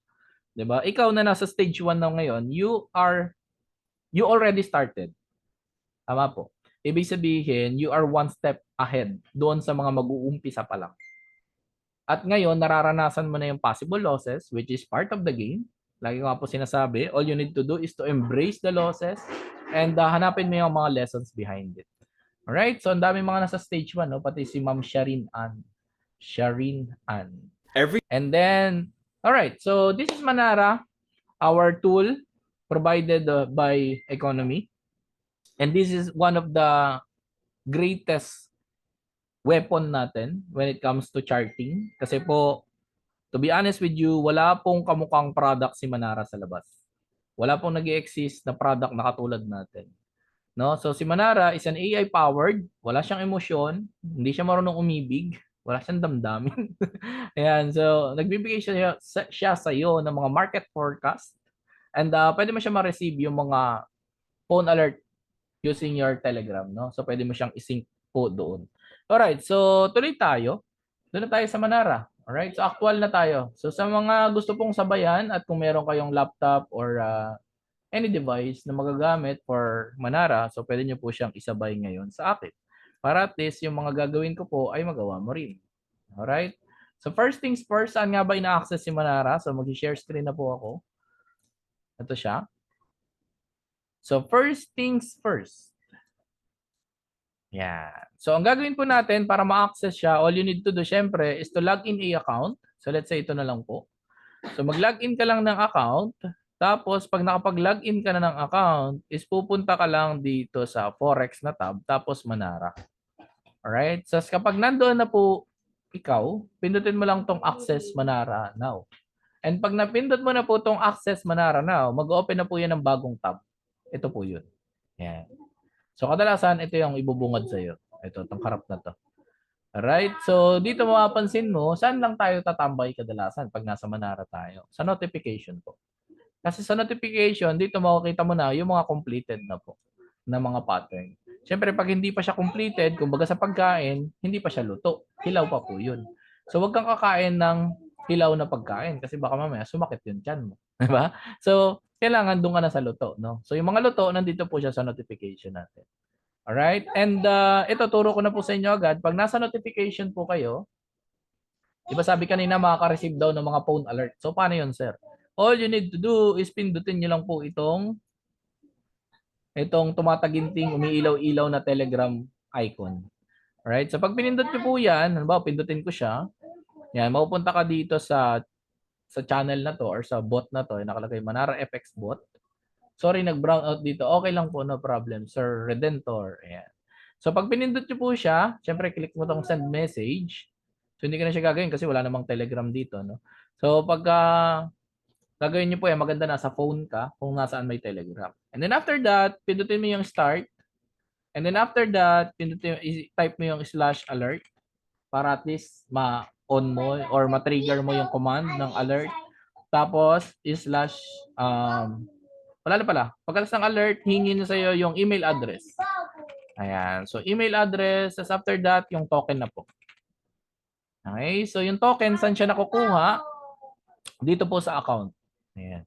'Di ba? Ikaw na nasa stage 1 na ngayon, you already started. Tama po. Ibig sabihin, you are one step ahead doon sa mga mag-uumpisa pa lang. At ngayon, nararanasan mo na yung possible losses, which is part of the game. Lagi ko nga po sinasabi, all you need to do is to embrace the losses and hanapin mo yung mga lessons behind it. Alright, so ang dami mga nasa stage 1, no? Pati si Ma'am Sharin Ann. And then, alright, so this is Manara, our tool provided by Economy. And this is one of the greatest weapon natin when it comes to charting. Kasi po, to be honest with you, wala pong kamukhang product si Manara sa labas. Wala pong nag-exist na product na katulad natin. No? So si Manara is an AI powered, wala siyang emosyon, hindi siya marunong umibig, wala siyang damdamin. Ayan, so nagbibigay siya sa iyo ng mga market forecast and pwede mo siya ma-receive yung mga phone alert using your Telegram, no? So pwede mo siyang i-sync po doon. Alright, so tuloy tayo. Doon na tayo sa Manara. Alright, so actual na tayo. So sa mga gusto pong sabayan at kung meron kayong laptop or any device na magagamit for Manara, so pwede nyo po siyang isabay ngayon sa akin. Para at least yung mga gagawin ko po ay magawa mo rin. Alright? So first things first, saan nga ba ina-access si Manara? So mag-share screen na po ako. Ito siya. So first things first. Yan. So ang gagawin po natin para ma-access siya, all you need to do syempre is to log in a account. So let's say ito na lang po. So mag-login ka lang ng account. Tapos, pag nakapag-login ka na ng account, is pupunta ka lang dito sa Forex na tab, tapos Manara. Alright? So, kapag nandoon na po ikaw, pindutin mo lang tong Access Manara Now. And pag napindot mo na po tong Access Manara Now, mag-open na po yan ng bagong tab. Ito po yun. Yan. So, kadalasan, ito yung ibubungad sa'yo. Ito, itong harap na to. Alright? So, dito mapapansin mo, saan lang tayo tatambay kadalasan pag nasa Manara tayo? Sa notification po. Kasi sa notification, dito makikita mo na yung mga completed na po na mga pattern. Siyempre, pag hindi pa siya completed, kumbaga sa pagkain, hindi pa siya luto. Hilaw pa po yun. So, wag kang kakain ng hilaw na pagkain kasi baka mamaya sumakit yung tiyan mo. Diba? So, kailangan doon ka na sa luto. No? So, yung mga luto, nandito po siya sa notification natin. Alright? And ito, turo ko na po sa inyo agad. Pag nasa notification po kayo, diba sabi kanina makaka-receive daw ng mga phone alert. So, paano yun, sir? All you need to do is pindutin nyo lang po itong tumataginting, umiilaw-ilaw na Telegram icon. Alright? So, pag pinindot nyo po yan, halimbawa, pindutin ko siya, yan, mapupunta ka dito sa channel na to or sa bot na to, nakalagay Manara FX bot. Sorry, nag-brown out dito. Okay lang po, no problem. Sir Redentor. Ayan. So, pag pinindot nyo po siya, syempre, click mo tong send message. So, hindi ka na siya gagawin kasi wala namang Telegram dito, no? So, pagka gagawin nyo po yan, maganda nasa phone ka kung nasaan may Telegram. And then after that, pindutin mo yung start. And then after that, type mo yung /alert para at least ma-on mo or ma-trigger mo yung command ng alert. Tapos, wala na pala. Pagkalas ng alert, hingin na sa'yo yung email address. Ayan. So, email address. As after that, yung token na po. Okay. So, yung token, saan siya nakukuha? Dito po sa account. Ayan.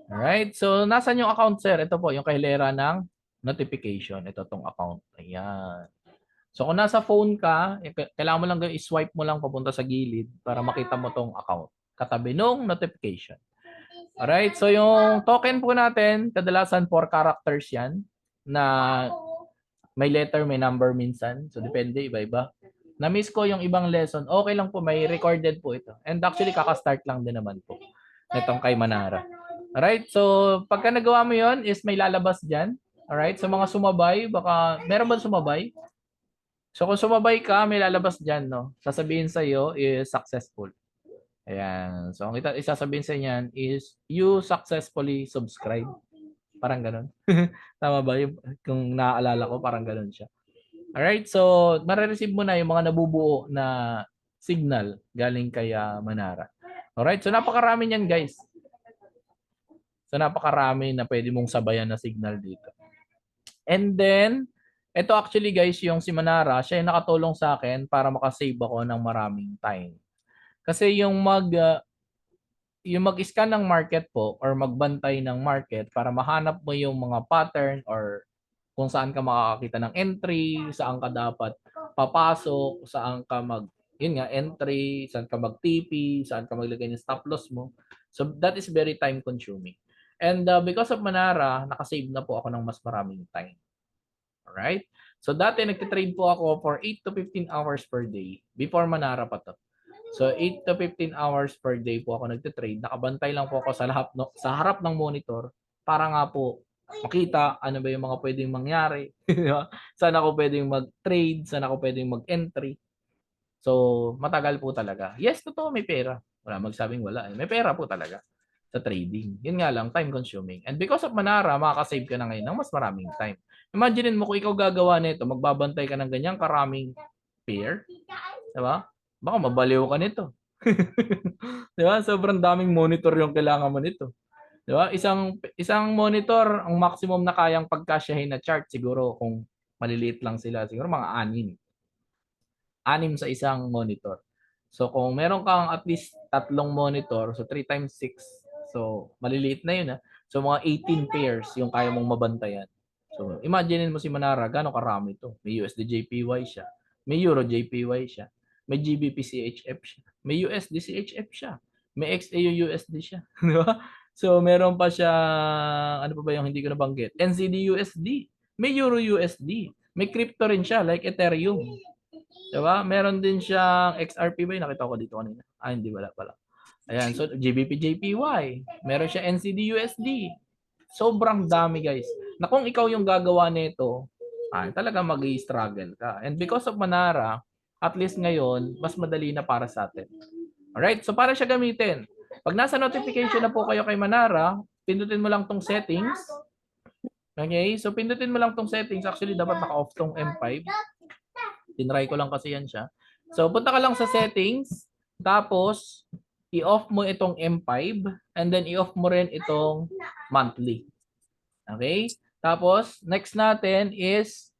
Alright. So, nasan yung account, sir? Ito po, yung kahilera ng notification. Ito tong account. Ayan. So, kung nasa phone ka, kailangan mo lang i-swipe mo lang papunta sa gilid para makita mo tong account. Katabi nung notification. Alright. So, yung token po natin, kadalasan 4 characters yan na may letter, may number minsan. So, depende, iba-iba. Na-miss ko yung ibang lesson. Okay lang po, may recorded po ito. And actually, kaka-start lang din naman po nitong kay Manara. Alright, so pagka nagawa mo yon is may lalabas dyan. Alright, so mga sumabay, baka, meron ba sumabay? So kung sumabay ka, may lalabas dyan, no? Sasabihin sa'yo is successful. Ayan. So ang isasabihin sa inyan is you successfully subscribe. Parang ganun. Tama ba? Kung naaalala ko, parang ganun siya. Alright, so marireceive mo na yung mga nabubuo na signal galing kay Manara. Alright, so napakarami niyan, guys. So napakarami na pwede mong sabayan na signal dito. And then, ito actually guys, yung si Manara, siya yung nakatulong sa akin para makasave ako ng maraming time. Kasi yung mag-scan ng market po or magbantay ng market para mahanap mo yung mga pattern or kung saan ka makakakita ng entry, saan ka dapat papasok, saan ka entry, saan ka mag-TP, saan ka maglagay ng stop loss mo. So that is very time consuming. And because of Manara, nakasave na po ako ng mas maraming time. Alright? So dati nagtitrade po ako for 8 to 15 hours per day before Manara pa to. So 8 to 15 hours per day po ako nagtitrade. Nakabantay lang po ako sa harap ng monitor para nga po makita ano ba yung mga pwedeng mangyari. Saan ako pwedeng mag-trade, saan ako pwedeng mag-entry. So matagal po talaga. Yes, totoo, may pera. Wala magsabing wala. May pera po talaga sa trading. Yun nga lang, time consuming. And because of Manara, makakasave ka na ngayon ng mas maraming time. Imagine mo kung ikaw gagawa nito, magbabantay ka ng ganyang karaming pair. Diba? Baka mabaliw ka nito. Diba? Sobrang daming monitor yung kailangan mo nito. Diba? Isang monitor, ang maximum na kayang pagkasyahin na chart, siguro kung maliliit lang sila, siguro mga 6. 6 sa isang monitor. So kung meron kang at least 3 monitor, so 3 times 6, so maliliit na yun. So mga 18 pairs yung kaya mong mabantayan. So imagine mo si Manara, gano'ng karami ito. May USD JPY siya, may Euro JPY siya, may GBP CHF siya, may USD CHF siya, may XAU USD siya. Di ba? So meron pa siya, ano pa ba yung hindi ko nabanggit? NZD USD, may Euro USD, may crypto rin siya like Ethereum. Diba? Meron din siyang XRP ba? Nakita ko dito kanina. Hindi, wala pala. Ayan, so GBP JPY. Meron siya NCD USD. Sobrang dami, guys. Na kung ikaw yung gagawa nito, talaga mag-i-struggle ka. And because of Manara, at least ngayon, mas madali na para sa atin. Alright, so para siya gamitin. Pag nasa notification na po kayo kay Manara, pindutin mo lang tong settings. Okay, so pindutin mo lang tong settings. Actually, dapat naka-off tong M5. Tinry ko lang kasi yan siya. So, punta ka lang sa settings. Tapos, i-off mo itong M5 and then i-off mo rin itong monthly. Okay? Tapos, next natin is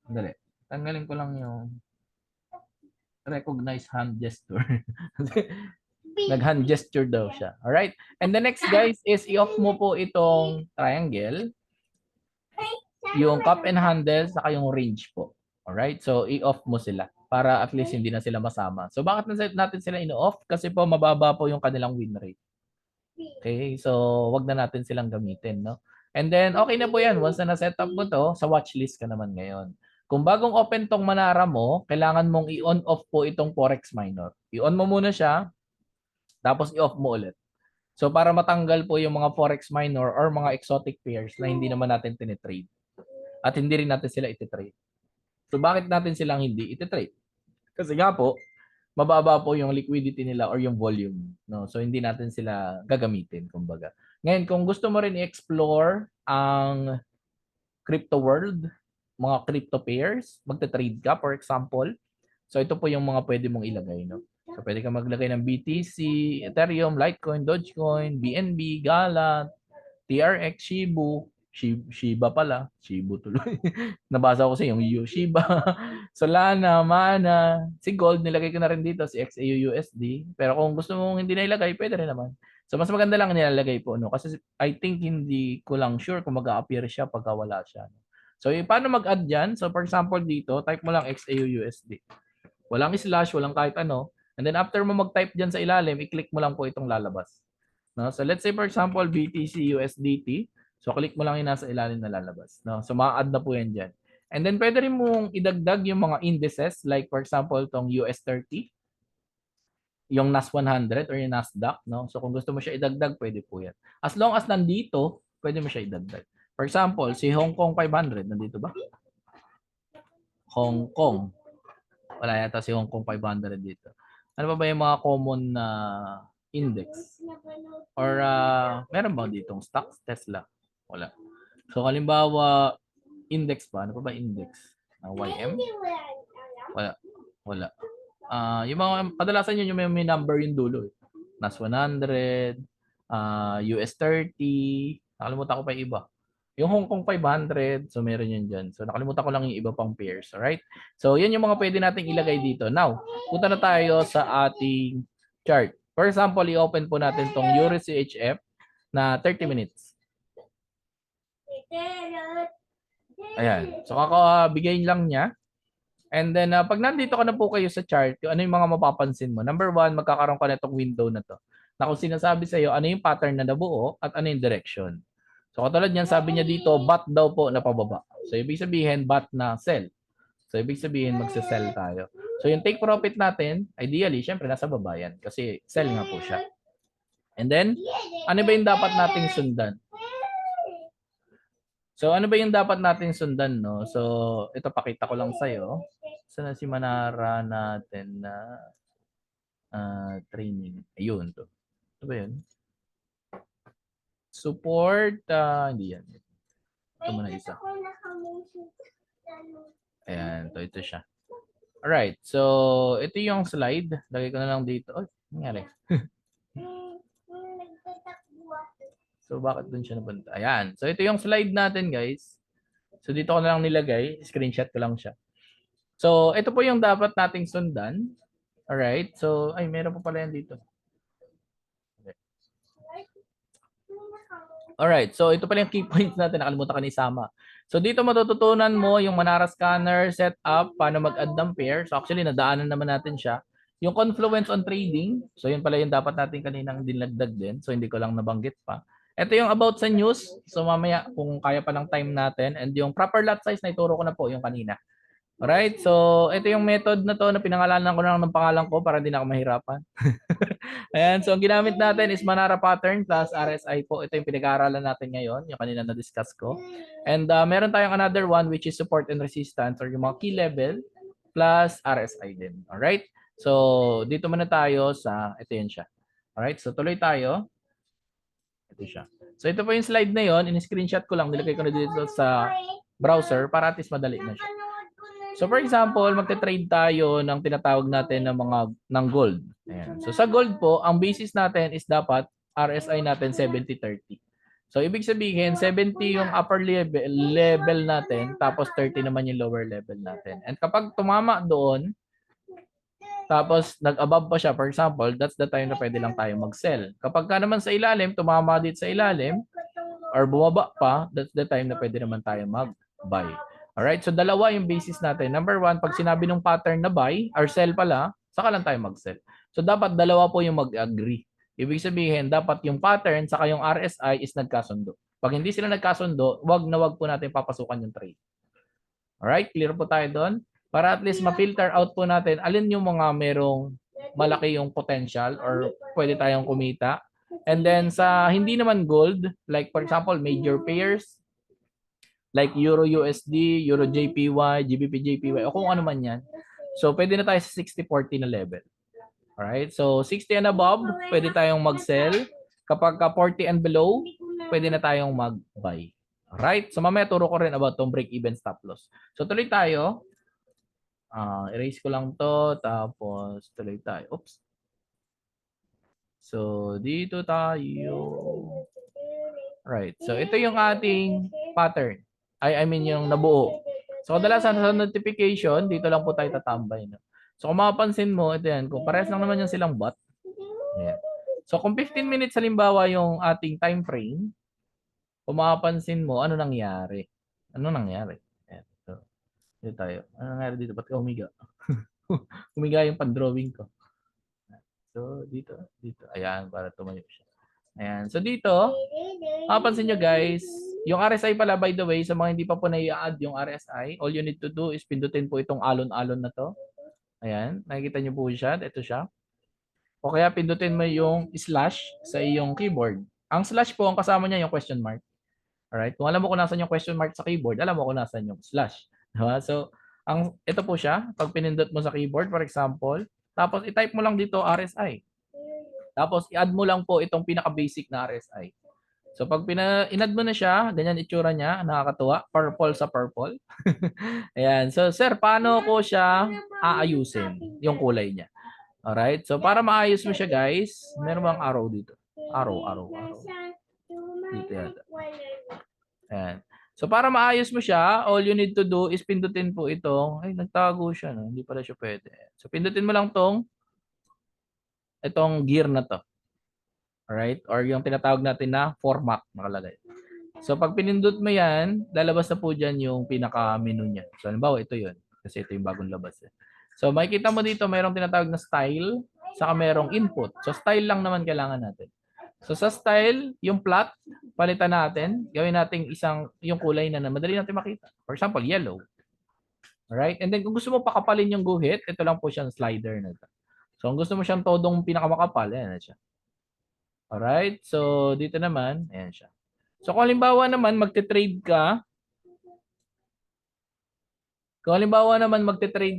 dali. Tanggalin ko lang yung recognize hand gesture. Nag-hand gesture daw siya. Alright? And the next, guys, is i-off mo po itong triangle, yung cup and handle, saka yung range po. Alright? So, i-off mo sila para at least hindi na sila masama. So, bakit natin sila ino-off? Kasi po, mababa po yung kanilang win rate. Okay? So, wag na natin silang gamitin, no? And then, okay na po yan. Once na na-set up mo to, sa watchlist ka naman ngayon. Kung bagong open tong Manara mo, kailangan mong i-on-off po itong Forex Minor. I-on mo muna siya, tapos i-off mo ulit. So, para matanggal po yung mga Forex Minor or mga exotic pairs na hindi naman natin tinitrade. At hindi rin natin sila ititrade. So, bakit natin silang hindi ititrade? Kasi nga po, mababa po yung liquidity nila or yung volume. No? So, hindi natin sila gagamitin, kumbaga. Ngayon, kung gusto mo rin i-explore ang crypto world, mga crypto pairs, magta-trade ka, for example. So, ito po yung mga pwede mong ilagay. No? So, pwede ka maglagay ng BTC, Ethereum, Litecoin, Dogecoin, BNB, Gala, TRX, Shibu, Shiba pala. Shibu tuloy. Nabasa ko kasi yung Shiba. Solana, Mana. Si Gold, nilagay ko na rin dito. Si XAUUSD. Pero kung gusto mong hindi na ilagay, pwede rin naman. So, mas maganda lang nilalagay po. No? Kasi I think hindi ko lang sure kung mag-a-appear siya pagka wala siya. No? So, paano mag-add dyan? So, for example, dito, type mo lang XAUUSD. Walang slash, walang kahit ano. And then, after mo mag-type dyan sa ilalim, i-click mo lang po itong lalabas. No? So, let's say, for example, BTC USDT. So, click mo lang yung nasa ilalim na lalabas. No? So, ma-add na po yan dyan. And then, pwede rin mong idagdag yung mga indices. Like, for example, tong US30. Yung NAS 100 or yung NASDAQ. No? So, kung gusto mo siya idagdag, pwede po yan. As long as nandito, pwede mo siya idagdag. For example, si Hong Kong 500. Nandito ba? Hong Kong. Wala yata si Hong Kong 500 dito. Ano ba yung mga common na index? Or meron ba ditong stocks? Tesla? Wala. So, halimbawa, index pa. Ano pa ba index? YM? Wala. Wala. Yung mga, kadalasan yun yung may number yung dulo. NAS 100, US 30, nakalimutan ko pa yung iba. Yung Hong Kong 500, so meron yun dyan. So nakalimutan ko lang yung iba pang pairs, alright? So yan yung mga pwede nating ilagay dito. Now, punta na tayo sa ating chart. For example, i-open po natin tong Euro CHF na 30 minutes. Ayan. So kakabigay lang niya. And then, pag nandito ka na po kayo sa chart, ano yung mga mapapansin mo? Number one, magkakaroon ka na itong window na to. Na kung sinasabi sa iyo, ano yung pattern na nabuo at ano yung direction. So, katulad niyan, sabi niya dito, bot daw po na pababa. So, ibig sabihin, bot na sell. So, ibig sabihin, magsa-sell tayo. So, yung take profit natin, ideally, syempre, nasa baba yan. Kasi sell nga po siya. And then, ano ba yung dapat nating sundan? So, ano ba yung dapat nating sundan, no? So, ito, pakita ko lang sa'yo. Saan na si Manara natin na training? Ayun, to. Ito ba yun? Support, hindi yan. Ito muna isa. Ayan, ito siya. Alright, so ito yung slide. Lagay ko na lang dito. Oh, nangyari. So bakit dun siya napunta? Ayan, so ito yung slide natin, guys. So dito ko na lang nilagay. Screenshot ko lang siya. So ito po yung dapat nating sundan. Alright, so ay meron pa pala yan dito. Alright, so ito pala yung key points natin. Nakalimutan ka ni Sama. So dito matututunan mo yung Manara Scanner, setup, paano mag-add ng pair. So actually, nadaanan naman natin siya. Yung Confluence on Trading. So yun pala yung dapat natin kaninang dinagdag din. So hindi ko lang nabanggit pa. Ito yung about sa news. So mamaya, kung kaya pa ng time natin. And yung proper lot size na ituro ko na po yung kanina. Alright, so ito yung method na to na pinangalanan ko na lang ng pangalan ko para hindi na ako mahirapan. Ayan, so ang ginamit natin is Manara pattern plus RSI po. Ito yung pinag-aaralan natin ngayon, yung kanina na-discuss ko. And meron tayong another one which is support and resistance or yung mga key level plus RSI din. Alright, so dito muna tayo sa, ito yun siya. Alright, so tuloy tayo. Ito siya. So ito po yung slide na yon, in-screenshot ko lang, nilagay ko na dito sa browser para at least madali na siya. So for example, magte-trade tayo ng tinatawag natin ng gold. Ayan. So sa gold po, ang basis natin is dapat RSI natin 70-30. So ibig sabihin 70 yung upper level natin, tapos 30 naman yung lower level natin. And kapag tumama doon, tapos nag-above pa siya, for example, that's the time na pwede lang tayo mag-sell. Kapag ka naman sa ilalim, tumama dito sa ilalim, or bumaba pa, that's the time na pwede naman tayo mag-buy. Alright, so dalawa yung basis natin. Number one, pag sinabi ng pattern na buy or sell pala, saka lang tayo mag-sell. So dapat dalawa po yung mag-agree. Ibig sabihin, dapat yung pattern saka yung RSI is nagkasundo. Pag hindi sila nagkasundo, wag na wag po natin papasukan yung trade. Alright, clear po tayo doon? Para at least ma-filter out po natin alin yung mga merong malaki yung potential or pwede tayong kumita. And then sa hindi naman gold, like for example, major pairs, like Euro USD, Euro JPY, GBP JPY, o kung ano man yan. So, pwede na tayo sa 60-40 na level. Alright? So, 60 and above, pwede tayong mag-sell. Kapag 40 and below, pwede na tayong mag-buy. Alright? So, mamaya turo ko rin about tong break-even stop loss. So, tuloy tayo. Erase ko lang to. Tapos, tuloy tayo. Oops. So, dito tayo. Right. So, ito yung ating pattern. I mean yung nabuo. So kadalasan sa notification, dito lang po tayo tatambay. No? So kung mapapansin mo, ito yan, kung parehas lang naman yung silang bot. Ayan. So kung 15 minutes halimbawa yung ating time frame, kung mapapansin mo, ano nangyari? Ano nangyari? Ayan. So, dito tayo. Ano nangyari dito? Ba't ka humiga? Humiga yung pan-drawing ko. So dito. Ayan, para tumayo siya. Ayan. So dito, mapapansin nyo guys, yung RSI pala, by the way, sa mga hindi pa po na-i-add yung RSI, all you need to do is pindutin po itong alon-alon na to. Ayan, nakikita nyo po siya. Ito siya. O kaya pindutin mo yung slash sa iyong keyboard. Ang slash po, ang kasama niya yung question mark. Alright, kung alam mo kung nasan yung question mark sa keyboard, alam mo kung nasan yung slash. Diba? So, ito po siya. Pag pinindot mo sa keyboard, for example, tapos i-type mo lang dito RSI. Tapos i-add mo lang po itong pinaka-basic na RSI. So pag in-add mo na siya, ganyan itsura niya, nakakatuwa, purple sa purple. Ayan. So sir, paano ko siya aayusin yung kulay niya? Alright. So para maayos mo siya guys, meron bang arrow dito? Arrow. Dito yata. Ayan. So para maayos mo siya, all you need to do is pindutin po ito. Ay, nagtago siya. No? Hindi pala siya pwede. So pindutin mo lang itong gear na to. Alright? Or yung tinatawag natin na format nakalagay. So pag pinindot mo yan, lalabas na po dyan yung pinaka-menu niya. So halimbawa ito yun. Kasi ito yung bagong labas. So makikita mo dito mayroong tinatawag na style, saka mayroong input. So style lang naman kailangan natin. So sa style, yung plot, palitan natin. Gawin natin yung kulay na madali natin makita. For example, yellow. Alright? And then kung gusto mo pakapalin yung guhit, ito lang po siyang slider na ito. So kung gusto mo siyang todong pinakamakapal, ayan na siya. Alright, so dito naman, ayan siya. So kung halimbawa naman magte-trade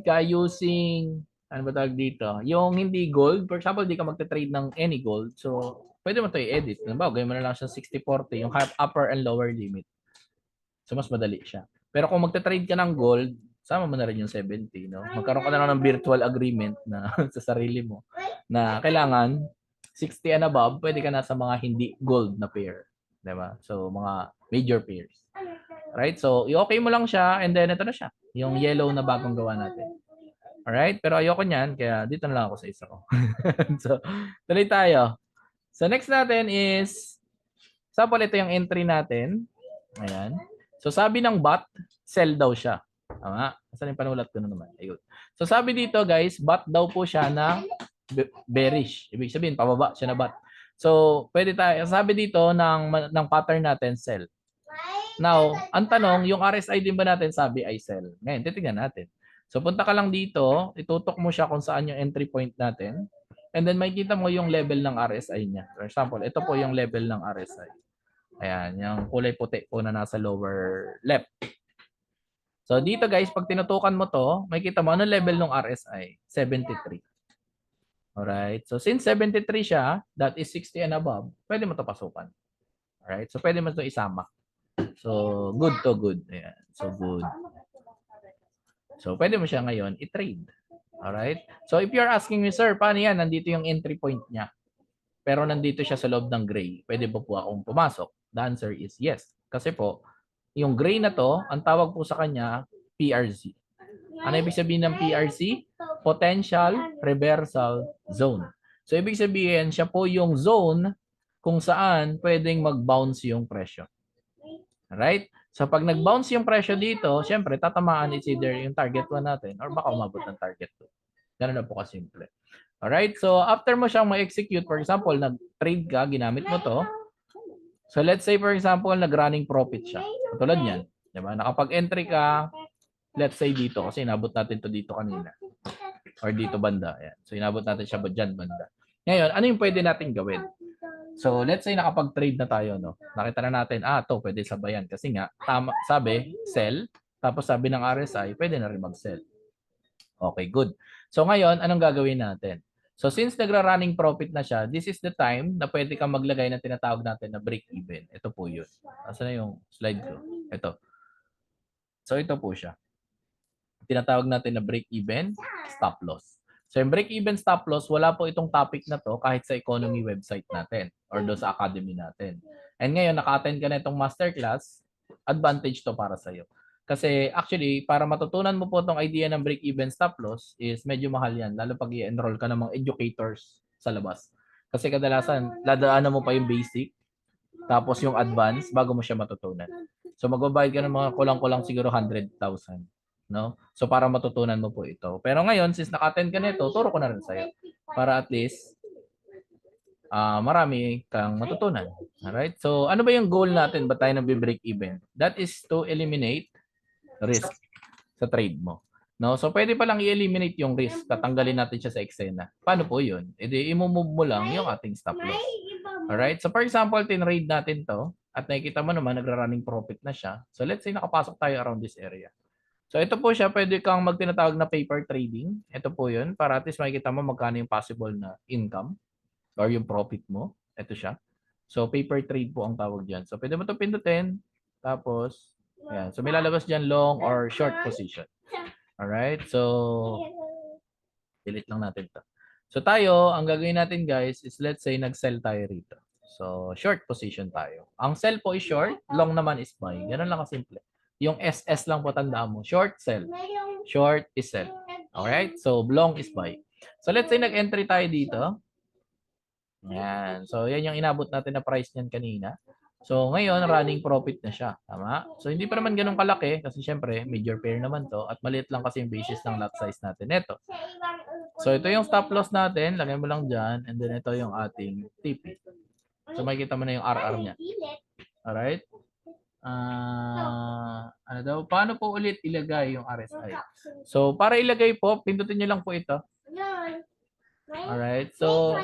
ka using, ano ba tawag dito? Yung hindi gold, for example, di ka magte-trade ng any gold. So pwede mo ito i-edit. Halimbawa, gawin mo na lang siyang 60-40, yung upper and lower limit. So mas madali siya. Pero kung magte-trade ka ng gold, sama mo na rin yung 70, no? Magkaroon ka na lang ng virtual agreement na sa sarili mo na kailangan 60 and above, pwede ka na sa mga hindi gold na pair. Diba? So, mga major pairs. Right? So, i-okay mo lang siya and then ito na siya. Yung yellow na bagong gawa natin. Alright? Pero ayoko niyan, kaya dito na lang ako sa isa ko. So, tuloy tayo. So, next natin is, sample ito yung entry natin. Ayan. So, sabi ng bot, sell daw siya. Tama? Saan yung panulat ko na naman? Ayun. So, sabi dito guys, bot daw po siya na bearish. Ibig sabihin, pababa siya na bot. So, pwede tayo, sabi dito ng pattern natin, sell. Now, ang tanong, yung RSI din ba natin sabi ay sell? Ngayon, titignan natin. So punta ka lang dito, itutok mo siya kung saan yung entry point natin. And then makikita mo yung level ng RSI niya. For example, ito po yung level ng RSI. Ayan, yung kulay puti po na nasa lower left. So dito guys, pag tinutukan mo to, makikita mo ano level ng RSI? 73. Alright, so since 73 siya, that is 60 and above, pwede mo to pasukan. Alright, so pwede mo to isama. So good to good. Ayan, so good. So pwede mo siya ngayon i-trade. Alright, so if you're asking me, sir, paano yan? Nandito yung entry point niya. Pero nandito siya sa loob ng gray. Pwede ba po akong pumasok? The answer is yes. Kasi po, yung gray na to, ang tawag po sa kanya, PRZ. Ano ibig sabihin ng PRZ? Potential Reversal Zone. So, ibig sabihin, siya po yung zone kung saan pwedeng mag-bounce yung presyo. Alright? So, pag nag-bounce yung presyo dito, syempre, tatamaan is either yung target 1 natin or baka umabot ng target 2. Ganun na po kasimple. Alright? So, after mo siyang ma-execute, for example, nag-trade ka, ginamit mo to. So, let's say, for example, nag-running profit siya. Katulad yan. Diba? Nakapag-entry ka, let's say dito, kasi inabot natin to dito kanina. Or dito banda. Ayan. So, inabot natin siya dyan banda. Ngayon, ano yung pwede natin gawin? So, let's say nakapag-trade na tayo. No? Nakita na natin, to pwede sabayan. Kasi nga, tama, sabi, sell. Tapos sabi ng RSI, pwede na rin mag-sell. Okay, good. So, ngayon, anong gagawin natin? So, since nagra-running profit na siya, this is the time na pwede kang maglagay ng tinatawag natin na break-even. Ito po yun. Asan na yung slide ko? Ito. So, ito po siya. Tinatawag natin na break-even, stop loss. So, yung break-even stop loss, wala po itong topic na to kahit sa economy website natin or doon sa academy natin. And ngayon, naka-attend ka na itong masterclass, advantage to para sa'yo. Kasi actually, para matutunan mo po itong idea ng break-even stop loss is medyo mahal yan, lalo pag i-enroll ka ng mga educators sa labas. Kasi kadalasan, ladaanan mo pa yung basic, tapos yung advance, bago mo siya matutunan. So magbabayad ka ng mga kulang-kulang siguro 100,000. No? So para matutunan mo po ito. Pero ngayon, since naka-attend ka nito, turo ko na rin sa'yo. Para at least, marami kang matutunan. Alright? So ano ba yung goal natin? Ba't tayo nag-break even? That is to eliminate risk sa trade mo. No? So pwede pa lang i-eliminate yung risk. Tatanggalin natin siya sa eksena. Paano po yun? E di i-move mo lang yung ating stop loss. Alright? So for example, tin-rate natin to at nakikita mo naman nagra-running profit na siya. So let's say nakapasok tayo around this area. So ito po siya, pwede kang magtinatawag na paper trading. Ito po yun, para at least makikita mo magkano yung possible na income or yung profit mo. Ito siya. So paper trade po ang tawag dyan. So pwede mo ito pindutin. Tapos, ayan. So may lalabas dyan long or short position. Alright, so delete lang natin to. So tayo, ang gagawin natin guys is let's say nag-sell tayo rito. So short position tayo. Ang sell po is short, long naman is buy. Ganun lang kasimple. Yung SS lang po tandaan mo. Short, sell. Short is sell. Alright? So, long is buy. So, let's say nag-entry tayo dito. Yan. So, yan yung inabot natin na price niyan kanina. So, ngayon, running profit na siya. Tama? So, hindi pa naman ganun kalaki kasi syempre, major pair naman to at maliit lang kasi yung basis ng lot size natin. Ito. So, ito yung stop loss natin. Lagay mo lang dyan. And then, ito yung ating TP. So, makikita mo na yung RR niya. Alright? Ano daw? Paano po ulit ilagay yung RSI? So, para ilagay po, pindutin nyo lang po ito. Alright. So,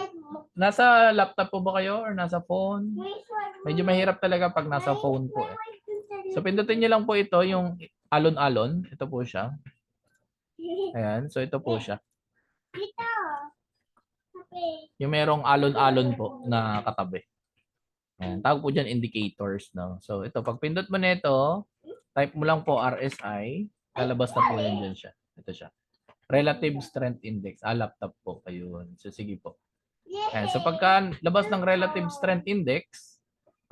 nasa laptop po ba kayo or nasa phone? Medyo mahirap talaga pag nasa phone po. So, pindutin nyo lang po ito, yung alon-alon. Ito po siya. Ayan. So, ito po siya. Yung merong alon-alon po na katabi. Ayan, tawag po dyan indicators. No? So, ito, pag pindot mo nito, type mo lang po RSI, lalabas na po yan dyan siya. Ito siya. Relative Strength Index. Laptop po. Ayun. So, sige po. Ayan, so, pagka labas ng Relative Strength Index,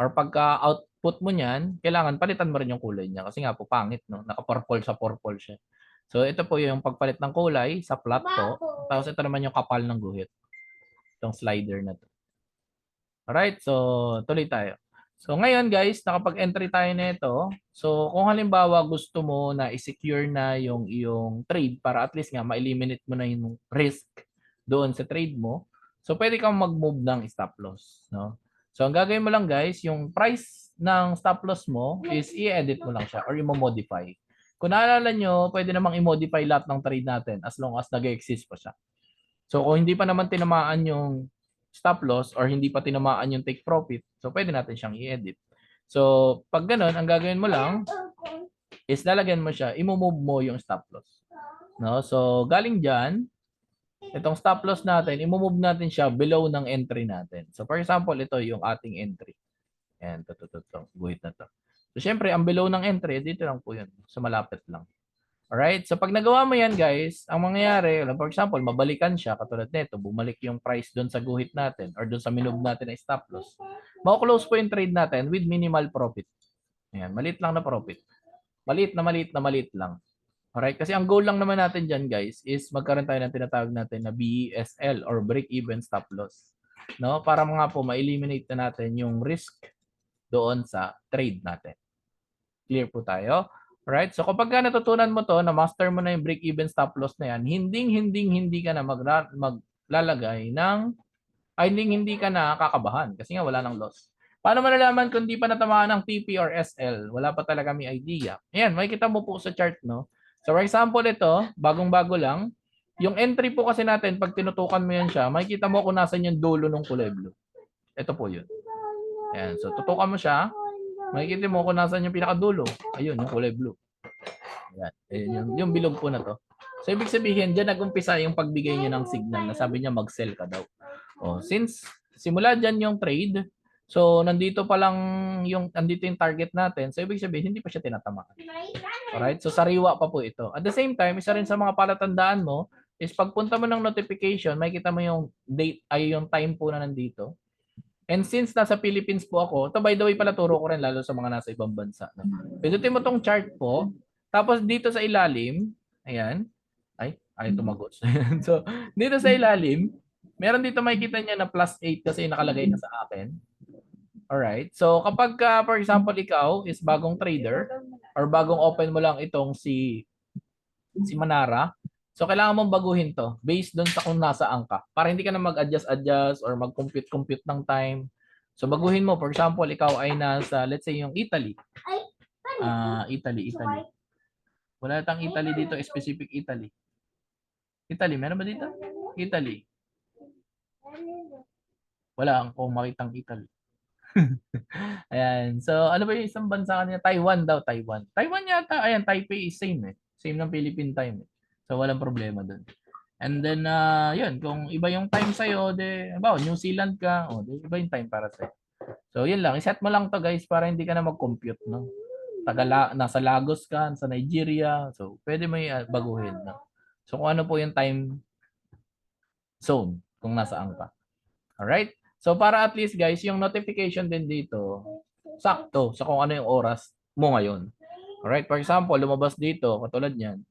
or pagka output mo niyan, kailangan palitan mo rin yung kulay niya. Kasi nga po, pangit. No? Naka-purple sa purple siya. So, ito po yung pagpalit ng kulay sa flat po. Tapos, ito naman yung kapal ng guhit. Itong slider na to. Alright, so tuloy tayo. So ngayon guys, nakapag-entry tayo nito. So kung halimbawa gusto mo na i-secure na yung iyong trade para at least nga ma-eliminate mo na yung risk doon sa trade mo. So pwede kang mag-move ng stop loss, no? So ang gagawin mo lang guys, yung price ng stop loss mo is i-edit mo lang siya or i-modify. Kung naalala nyo, pwede namang i-modify lahat ng trade natin as long as nag-exist pa siya. So kung hindi pa naman tinamaan yung stop loss or hindi pa tinamaan yung take profit, so pwede natin siyang i-edit. So pag ganun, ang gagawin mo lang is lalagyan mo siya, i-move mo yung stop loss. No? So galing dyan, itong stop loss natin, i-move natin siya below ng entry natin. So for example, ito yung ating entry. Ayan, ito. Guhit na to. So syempre, ang below ng entry, dito lang po yun. So malapit lang. Alright? So pag nagawa mo yan guys, ang mangyayari, for example, mabalikan siya, katulad nito, bumalik yung price doon sa guhit natin or doon sa minove natin na stop loss. Mako-close po yung trade natin with minimal profit. Ayan, maliit lang na profit. Maliit lang. Alright? Kasi ang goal lang naman natin dyan guys is magkaroon tayo ng tinatawag natin na BESL or break-even stop loss. No? Para mga po ma-eliminate na natin yung risk doon sa trade natin. Clear po tayo? Alright? So kapag natutunan mo to, na master mo na yung break-even stop loss na yan, hindi ka na maglalagay ng, hindi ka na kakabahan kasi nga wala ng loss. Paano malalaman kung di pa natamaan ng TP or SL? Wala pa talaga may idea. Ayan, makikita mo po sa chart, no? So for example, ito, bagong-bago lang. Yung entry po kasi natin, pag tinutukan mo yan siya, makikita mo kung nasan yung dulo ng kulay blue. Ito po yun. Ayan, so tutukan mo siya. Makikita mo kung nasan yung pinakadulo. Ayun, yung kulay blue. Ayan, ayun, yung bilog po na to. So, ibig sabihin, dyan nag-umpisa yung pagbigay niya ng signal na sabi niya mag-sell ka daw. Oh, since simula dyan yung trade, so nandito pa lang andito yung target natin. So, ibig sabihin, hindi pa siya tinatamaan. Alright? So, sariwa pa po ito. At the same time, isa rin sa mga palatandaan mo is pagpunta mo ng notification, makikita mo yung date, ay yung time po na nandito. And since nasa Philippines po ako, to by the way pala turo ko rin lalo sa mga nasa ibang bansa. No? Pindutin mo tong chart po. Tapos dito sa ilalim, ayan. Ay tumagot. So, dito sa ilalim, meron dito makikita niya na +8 kasi nakalagay na sa akin. Alright. So, kapag for example, ikaw is bagong trader or bagong open mo lang itong si Manara, so, kailangan mong baguhin to based doon sa kung nasaan ka. Para hindi ka na mag-adjust or mag-compute ng time. So, baguhin mo. For example, ikaw ay nasa, let's say, yung Italy. Italy. Wala tang Italy dito, specific Italy. Italy, meron ba dito? Italy. Wala akong makitang Italy. Ayan. So, ano ba yung isang bansa kanina? Taiwan daw, Taiwan. Taiwan yata. Ayan, Taipei is same eh. Same ng Philippine time eh. So, walang problema dun. And then, yun, kung iba yung time sa'yo, New Zealand ka, iba yung time para sa'yo. So, yun lang. Iset mo lang to guys para hindi ka na mag-compute. No? Nasa Lagos ka, sa Nigeria. So, pwede mo baguhin. No? So, kung ano po yung time zone, kung nasaan ka. Alright? So, para at least guys, yung notification din dito, sakto sa kung ano yung oras mo ngayon. Alright? For example, lumabas dito, katulad yan.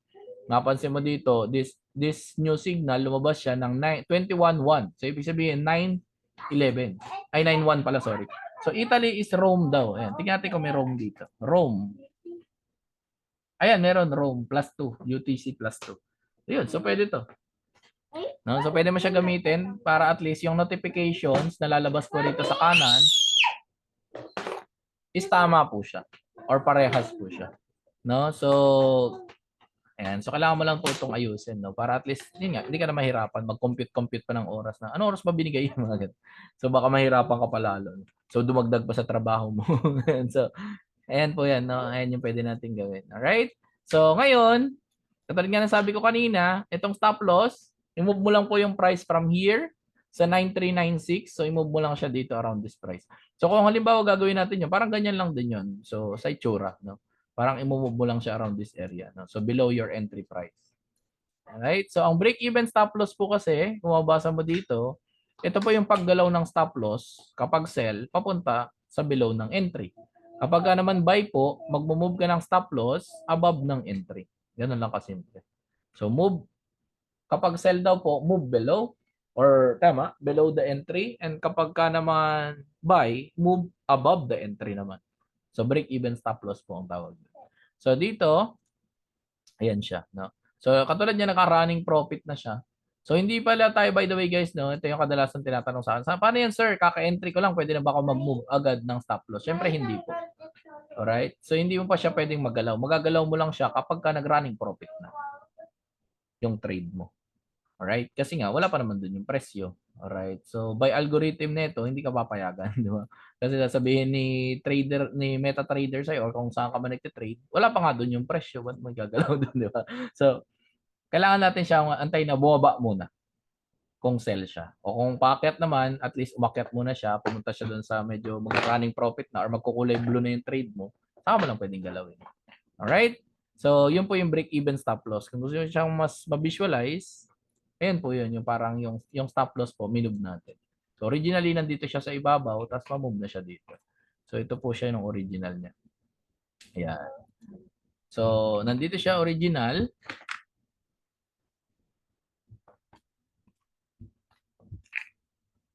Napansin mo dito, this new signal, lumabas siya ng 21:1. So, ibig sabihin, 9:11. Ay, 9:1 pala, sorry. So, Italy is Rome daw. Ayan, tingnan natin kung may Rome dito. Rome. Ayan, meron Rome, +2. UTC +2. Ayun, so pwede to. No? So, pwede mo siya gamitin para at least yung notifications na lalabas po dito sa kanan is tama po siya. Or parehas po siya. No? So, ayan. So, kailangan mo lang po itong ayusin, no? Para at least, yun nga, hindi ka na mahirapan. Mag-compute pa ng oras na. Ano oras ba binigay yung mga ganun? So, baka mahirapan ka pa lalo. So, dumagdag pa sa trabaho mo. So, ayan po yan, no? Ayan yung pwede natin gawin. Alright? So, ngayon, katulad nga na sabi ko kanina, itong stop loss, i-move mo lang po yung price from here sa 9396. So, i-move mo lang siya dito around this price. So, kung halimbawa gagawin natin yun, parang ganyan lang din yun. So, sa itsura, no? Parang i-move mo lang siya around this area. No? So, below your entry price. Alright? So, ang break-even stop loss po kasi, kung mabasa mo dito, ito po yung paggalaw ng stop loss kapag sell, papunta sa below ng entry. Kapag ka naman buy po, mag-move ka ng stop loss above ng entry. Ganun lang kasimple. So, move. Kapag sell daw po, move below. Or, below the entry. And kapag ka naman buy, move above the entry naman. So, break-even stop loss po ang tawag. So, dito, ayan siya. No? So, katulad niya, naka-running profit na siya. So, hindi pala tayo, by the way guys, no? Ito yung kadalasan tinatanong sa akin. Paano yan, sir? Kaka-entry ko lang, pwede na ba ako mag-move agad ng stop loss? Siyempre, hindi po. Alright? So, hindi mo pa siya pwedeng magalaw. Magagalaw mo lang siya kapag ka nag-running profit na yung trade mo. Alright? Kasi nga, wala pa naman dun yung presyo. Alright? So, by algorithm nito, hindi ka papayagan, di ba? Kasi sasabihin ni MetaTrader sa'yo or kung saan ka man nagtitrade, wala pa nga dun yung presyo. Ba't magagalaw dun, di ba? So, kailangan natin siya antay na bumaba muna kung sell siya. O kung paakyat naman, at least umakyat muna siya, pumunta siya dun sa medyo mag-running profit na or magkukulay blue na yung trade mo, saka mo lang pwedeng galawin. Alright? So, yun po yung break-even stop loss. Kung gusto nyo siyang mas ma-visualize, ayan po yun, yung parang yung stop loss po, minove natin. So, originally, nandito siya sa ibabaw, tapos ma-move na siya dito. So, ito po siya yung original niya. Ayan. So, nandito siya original.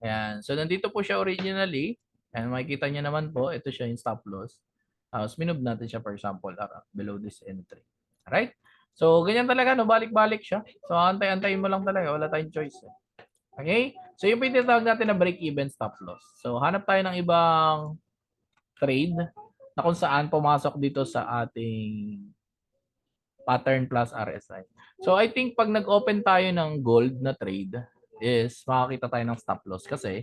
Ayan. So, nandito po siya originally. And makikita niyo naman po, ito siya yung stop loss. Tapos, minove natin siya, for example, below this entry. Alright? So, ganyan talaga, no? Balik-balik siya. So, antay-antayin mo lang talaga. Wala tayong choice. Okay? So, yung pinatawag natin na break-even stop loss. So, hanap tayo ng ibang trade na kung saan pumasok dito sa ating pattern plus RSI. So, I think pag nag-open tayo ng gold na trade is makakita tayo ng stop loss kasi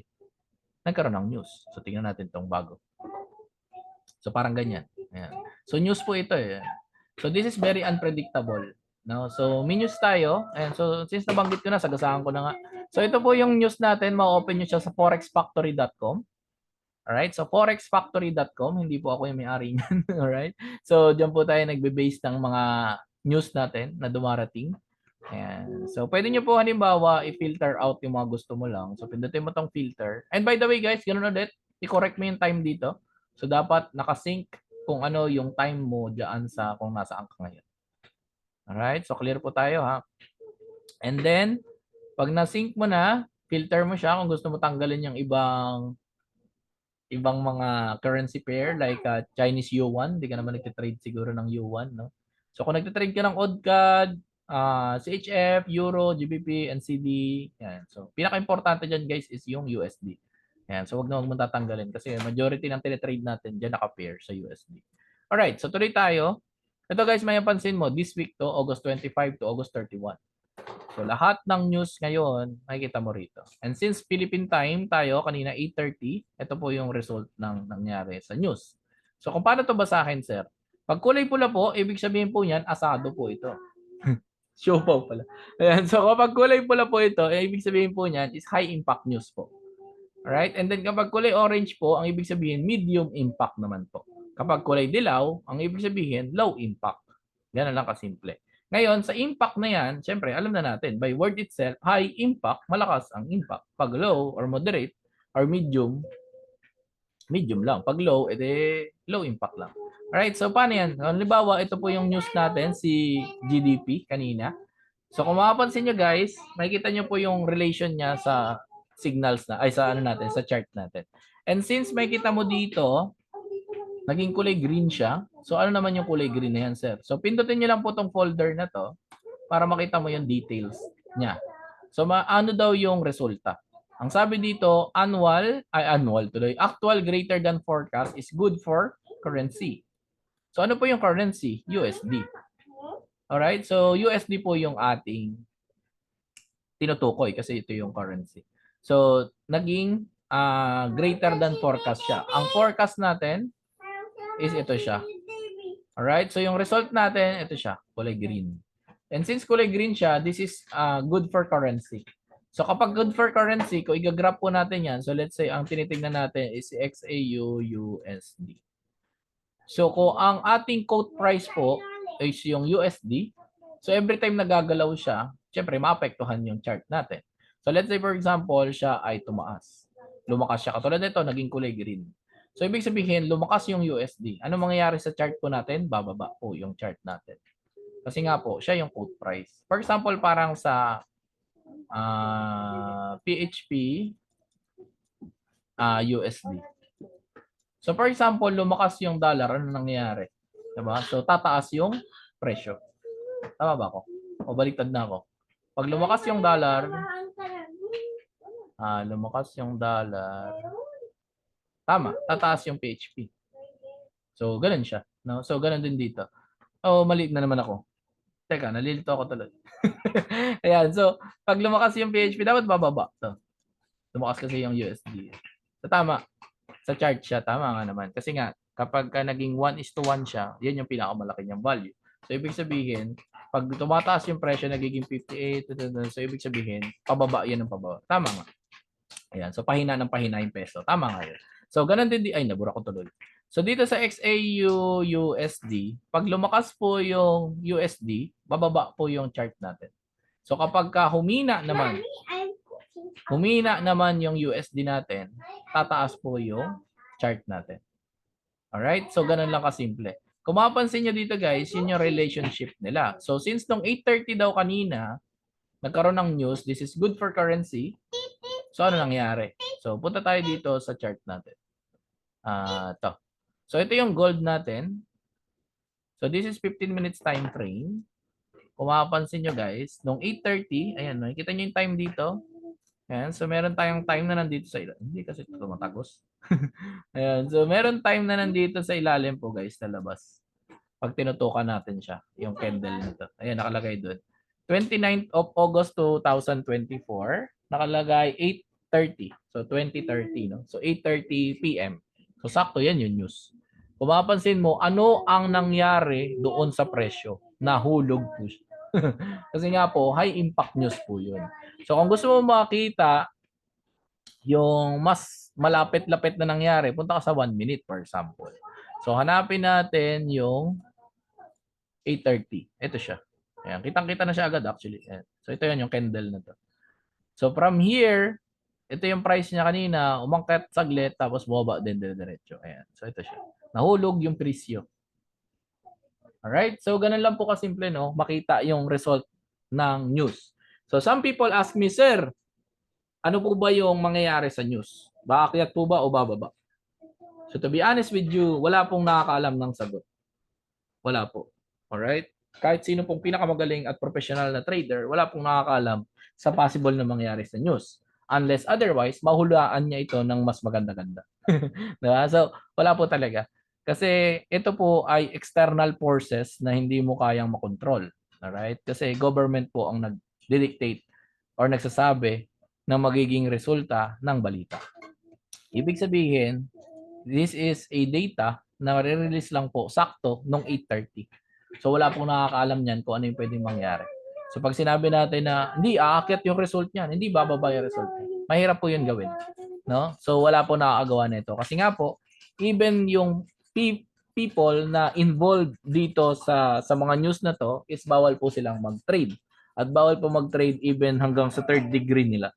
nagkaroon ng news. So, tingnan natin itong bago. So, parang ganyan. Ayan. So, news po ito eh. So, this is very unpredictable. No? So, may news tayo. And so, since nabanggit ko na, sagasaan ko na nga. So, ito po yung news natin. Ma-open nyo siya sa forexfactory.com. Alright? So, forexfactory.com. Hindi po ako yung may-ari niyan. Alright? So, dyan po tayo nagbe-base ng mga news natin na dumarating. Ayan. So, pwede nyo po halimbawa i-filter out yung mga gusto mo lang. So, pindutin mo tong filter. And by the way guys, ganoon ulit, i-correct mo yung time dito. So, dapat nakasync kung ano yung time mo dyan sa kung nasaan ka ngayon. Alright? So, clear po tayo ha. And then, pag na-sync mo na, filter mo siya kung gusto mo tanggalin yung ibang mga currency pair like Chinese yuan. Hindi ka naman nagtitrade siguro ng yuan. No? So, kung nagtitrade ka ng ODCAD, CHF, Euro, GBP, NCD. Yan. So, pinaka-importante dyan guys is yung USD. Yan. So, wag na wag mo tatanggalin kasi majority ng tinitrade natin dyan naka-pair sa USD. Alright, so tuloy tayo. Ito guys, may pansin mo, this week to, August 25 to August 31. So, lahat ng news ngayon, makikita mo rito. And since Philippine time tayo, kanina 8:30, ito po yung result ng nangyari sa news. So, kung paano to basahin, sir? Pag kulay pula po, ibig sabihin po niyan, asado po ito. Siopaw pala. Ayan. So, kapag kulay pula po ito, ibig sabihin po niyan is high impact news po. Alright? And then, kapag kulay orange po, ang ibig sabihin, medium impact naman po. Kapag kulay dilaw, ang ibig sabihin, low impact. Ganun lang kasimple. Ngayon, sa impact na yan, syempre, alam na natin, by word itself, high impact, malakas ang impact. Pag low or moderate or medium, medium lang. Pag low, edi low impact lang. Alright, so paano yan? Halimbawa, ito po yung news natin, si GDP kanina. So kung mapapansin nyo guys, makikita nyo po yung relation niya sa signals na, ay sa ano natin, sa chart natin. And since makikita mo dito, naging kulay green siya. So ano naman yung kulay green na yan, sir? So pindutin nyo lang po tong folder na to para makita mo yung details niya. So ano daw yung resulta? Ang sabi dito, actual greater than forecast is good for currency. So ano po yung currency? USD. Alright, so USD po yung ating tinutukoy kasi ito yung currency. So naging greater than forecast siya. Ang forecast natin is ito siya. Alright, so yung result natin, ito siya, kulay green. And since kulay green siya, this is good for currency. So kapag good for currency, kung i-graph po natin yan, so let's say ang tinitingnan natin is XAU USD. So kung ang ating quote price po is yung USD, so every time nagagalaw siya, syempre maapektuhan yung chart natin. So let's say for example, siya ay tumaas. Lumakas siya. Katulad nito, naging kulay green. So ibig sabihin, lumakas yung USD. Ano mangyayari sa chart po natin? Bababa po yung chart natin. Kasi nga po, siya yung quote price. For example, parang sa PHP USD. So for example, lumakas yung dollar, ano nangyayari? Diba? So tataas yung presyo. Tama ba ako? O baliktad na ako. Pag lumakas yung dollar, tama, tataas yung PHP. So, ganun siya. No? So, ganun din dito. Oh, maliit na naman ako. Teka, nalilito ako tuloy. Ayan, so, pag lumakas yung PHP, dapat bababa. To. Lumakas kasi yung USD. So, tama. Sa chart siya, tama nga naman. Kasi nga, kapag ka naging 1:1 siya, yan yung pinakamalaki niyang value. So, ibig sabihin, pag tumataas yung presyo, nagiging 58, so ibig sabihin, pababa yan ng pababa. Tama nga. Ayan, so pahina ng pahina yung peso. Tama nga yun. So, ganun din, ay, nabura ko tuloy. So, dito sa XAU USD, pag lumakas po yung USD, bababa po yung chart natin. So, kapag ka humina naman yung USD natin, tataas po yung chart natin. Alright? So, ganun lang kasimple. Kung mapapansin nyo dito guys, yun yung relationship nila. So, since nung 8:30 daw kanina, nagkaroon ng news, this is good for currency. So, ano nangyari? So, punta tayo dito sa chart natin. To. So, ito yung gold natin. So, this is 15 minutes time frame. Kung mapapansin nyo guys, nung 8:30, ayan, nakikita nyo yung time dito. Ayan, so meron tayong time na nandito sa ilalim. Hindi kasi ito matagos. Ayan, so meron time na nandito sa ilalim po guys na labas. Pag tinutukan natin siya, yung candle nito. Ayan, nakalagay doon. 29th of August 2024, nakalagay 8:30. So 20:30, no? So 8:30 PM. So sakto yan yung news. Kung mapapansin mo, ano ang nangyari doon sa presyo? Nahulog po siya. Kasi nga po, high impact news po yun. So kung gusto mo makita yung mas malapit-lapit na nangyari, punta ka sa 1 minute for example. So hanapin natin yung 8:30. Ito siya. Ayan, kitang-kita na siya agad actually. Ayan. So ito yan yung candle na to. So from here, ito yung price niya kanina, umangkat saglit tapos bumaba din diretso. Ayan. So ito siya. Nahulog yung presyo. Alright? So ganun lang po kasimple, no? Makita yung result ng news. So some people ask me, sir, ano po ba yung mangyayari sa news? Baakyat po ba o bababa? So to be honest with you, wala pong nakakaalam ng sagot. Wala po. Alright? Kahit sino pong pinakamagaling at professional na trader, wala pong nakakaalam sa possible na mangyari sa news. Unless otherwise, mahulaan niya ito ng mas maganda-ganda. Diba? So, wala po talaga. Kasi ito po ay external forces na hindi mo kayang makontrol. Alright? Kasi government po ang nag-dictate or nagsasabi ng magiging resulta ng balita. Ibig sabihin, this is a data na re-release lang po sakto nung 8:30. So wala pong nakakaalam niyan kung ano yung pwedeng mangyari. So pag sinabi natin na hindi aakyat yung result niyan, hindi bababa yung result niyan. Mahirap po 'yun gawin, no? So wala po nakakagawa nito kasi nga po even yung people na involved dito sa mga news na to is bawal po silang mag-trade. At bawal po mag-trade even hanggang sa third degree nila.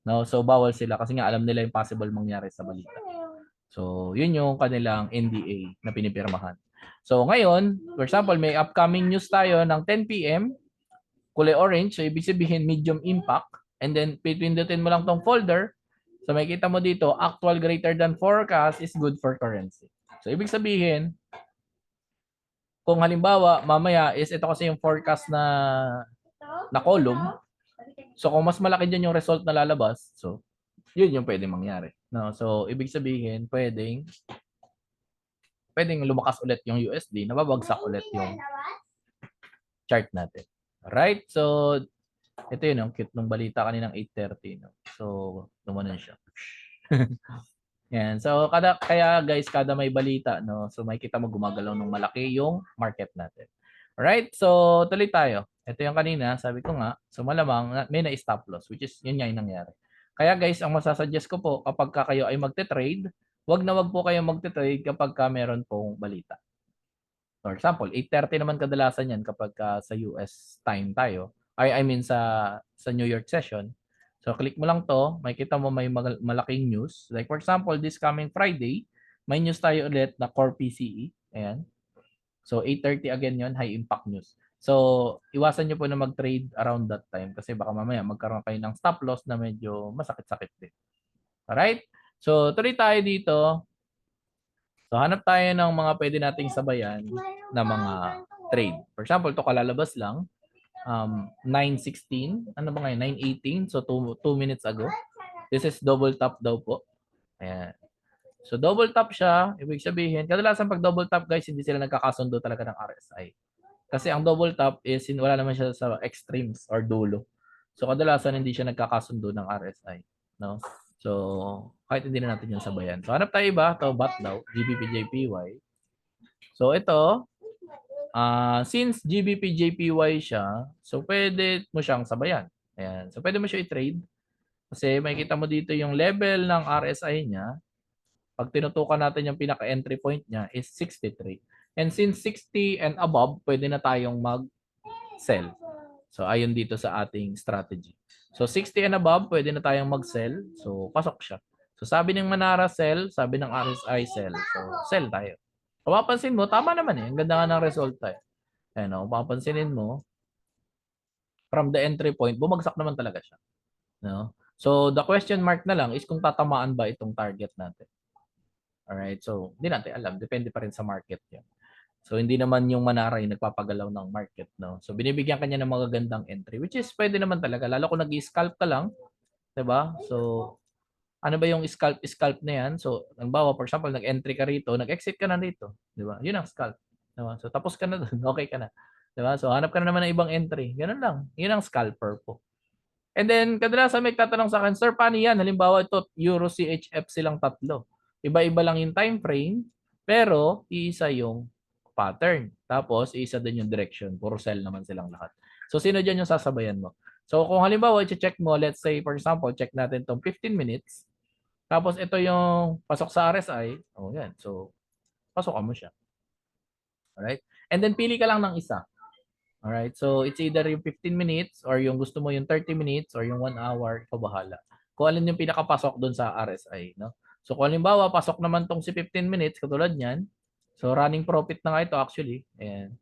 No? So bawal sila kasi nga alam nila yung possible mangyari sa balita. So yun yung kanilang NDA na pinipirmahan. So ngayon, for example, may upcoming news tayo ng 10 PM, kulay orange, so ibig sabihin medium impact, and then pindutin mo lang tong folder, so makikita mo dito, actual greater than forecast is good for currency. So ibig sabihin, kung halimbawa, mamaya is ito kasi yung forecast na column, so kung mas malaki dyan yung result na lalabas, so yun yung pwedeng mangyari. No? So ibig sabihin, pwedeng lumakas ulit yung USD, nababagsak ulit yung chart natin. Alright? So, ito yun, ang cute ng balita kaninang 8:30. No? So, lumanan siya. Yan. So, kaya guys, kada may balita, no? So, makikita mo gumagalaw ng malaki yung market natin. Alright? So, tuloy tayo. Ito yung kanina, sabi ko nga, so malamang may na-stop loss, which is yun nga yung nangyari. Kaya guys, ang masasuggest ko po, kapag kayo ay magte-trade, wag po kayong magte-trade kapag meron pong balita. For example, 8:30 naman kadalasan yan kapag sa US time tayo. I mean sa New York session. So click mo lang to, makikita mo may malaking news. Like for example, this coming Friday, may news tayo ulit na core PCE. Ayan. So 8:30 again yon, high impact news. So iwasan nyo po na mag-trade around that time kasi baka mamaya magkaroon kayo ng stop loss na medyo masakit-sakit din. Alright? So, tuloy tayo dito. So, hanap tayo ng mga pwede nating sabayan na mga trade. For example, ito kalalabas lang. 9:16. Ano ba ngayon? 9:18. So, 2 minutes ago. This is double top daw po. Ayan. So double top siya, ibig sabihin, kadalasan pag double top guys, hindi sila nagkakasundo talaga ng RSI. Kasi ang double top is wala naman siya sa extremes or dulo. So kadalasan hindi siya nagkakasundo ng RSI, no? So kahit hindi na natin yung sabayan. So hanap tayo iba, to bot daw, GBP-JPY. So ito, since GBP-JPY siya, so pwede mo siyang sabayan. Ayan. So pwede mo siya i-trade. Kasi makikita mo dito yung level ng RSI niya. Pag tinutukan natin yung pinaka-entry point niya is 63. And since 60 and above, pwede na tayong mag-sell. So ayon dito sa ating strategy. So 60 and above, pwede na tayong mag-sell. So pasok siya. So sabi ng Manara sell, sabi ng RSI sell. So sell tayo. Kung mapapansin mo, tama naman eh. Ang ganda nga ng resulta eh. Ayan, kung mapapansinin mo, from the entry point, bumagsak naman talaga siya. No? So the question mark na lang is kung tatamaan ba itong target natin. Alright, so hindi natin alam. Depende pa rin sa market yan. So hindi naman yung Manara yung nagpapagalaw ng market. No? So binibigyan kanya ng magagandang entry, which is pwede naman talaga. Lalo kung nag-scalp ka lang. Diba? So ano ba yung scalp na yan? So halimbawa, for example, nag-entry ka rito, nag-exit ka na rito. Diba? Yun ang scalp. Diba? So tapos ka na doon. Okay ka na. Diba? So hanap ka na naman ng ibang entry. Ganun lang. Yun ang scalper po. And then, kadalasan may tatanong sa akin, Sir, paano yan? Halimbawa, ito, Euro CHF silang tatlo. Iba-iba lang yung time frame, pero iisa yung pattern. Tapos, iisa din yung direction. Puro sell naman silang lahat. So, sino dyan yung sasabayan mo? So, kung halimbawa, i-check mo, let's say, for example, check natin itong 15 minutes. Tapos, ito yung pasok sa RSI. Oh, yan. So, pasok mo siya. Alright? And then, pili ka lang ng isa. Alright, so it's either yung 15 minutes or yung gusto mo yung 30 minutes or yung 1 hour, ikaw bahala. Kung alin yung pinakapasok doon sa RSI, no? So kung halimbawa, pasok naman tong si 15 minutes, katulad niyan, so running profit na nga ito actually. Ayan.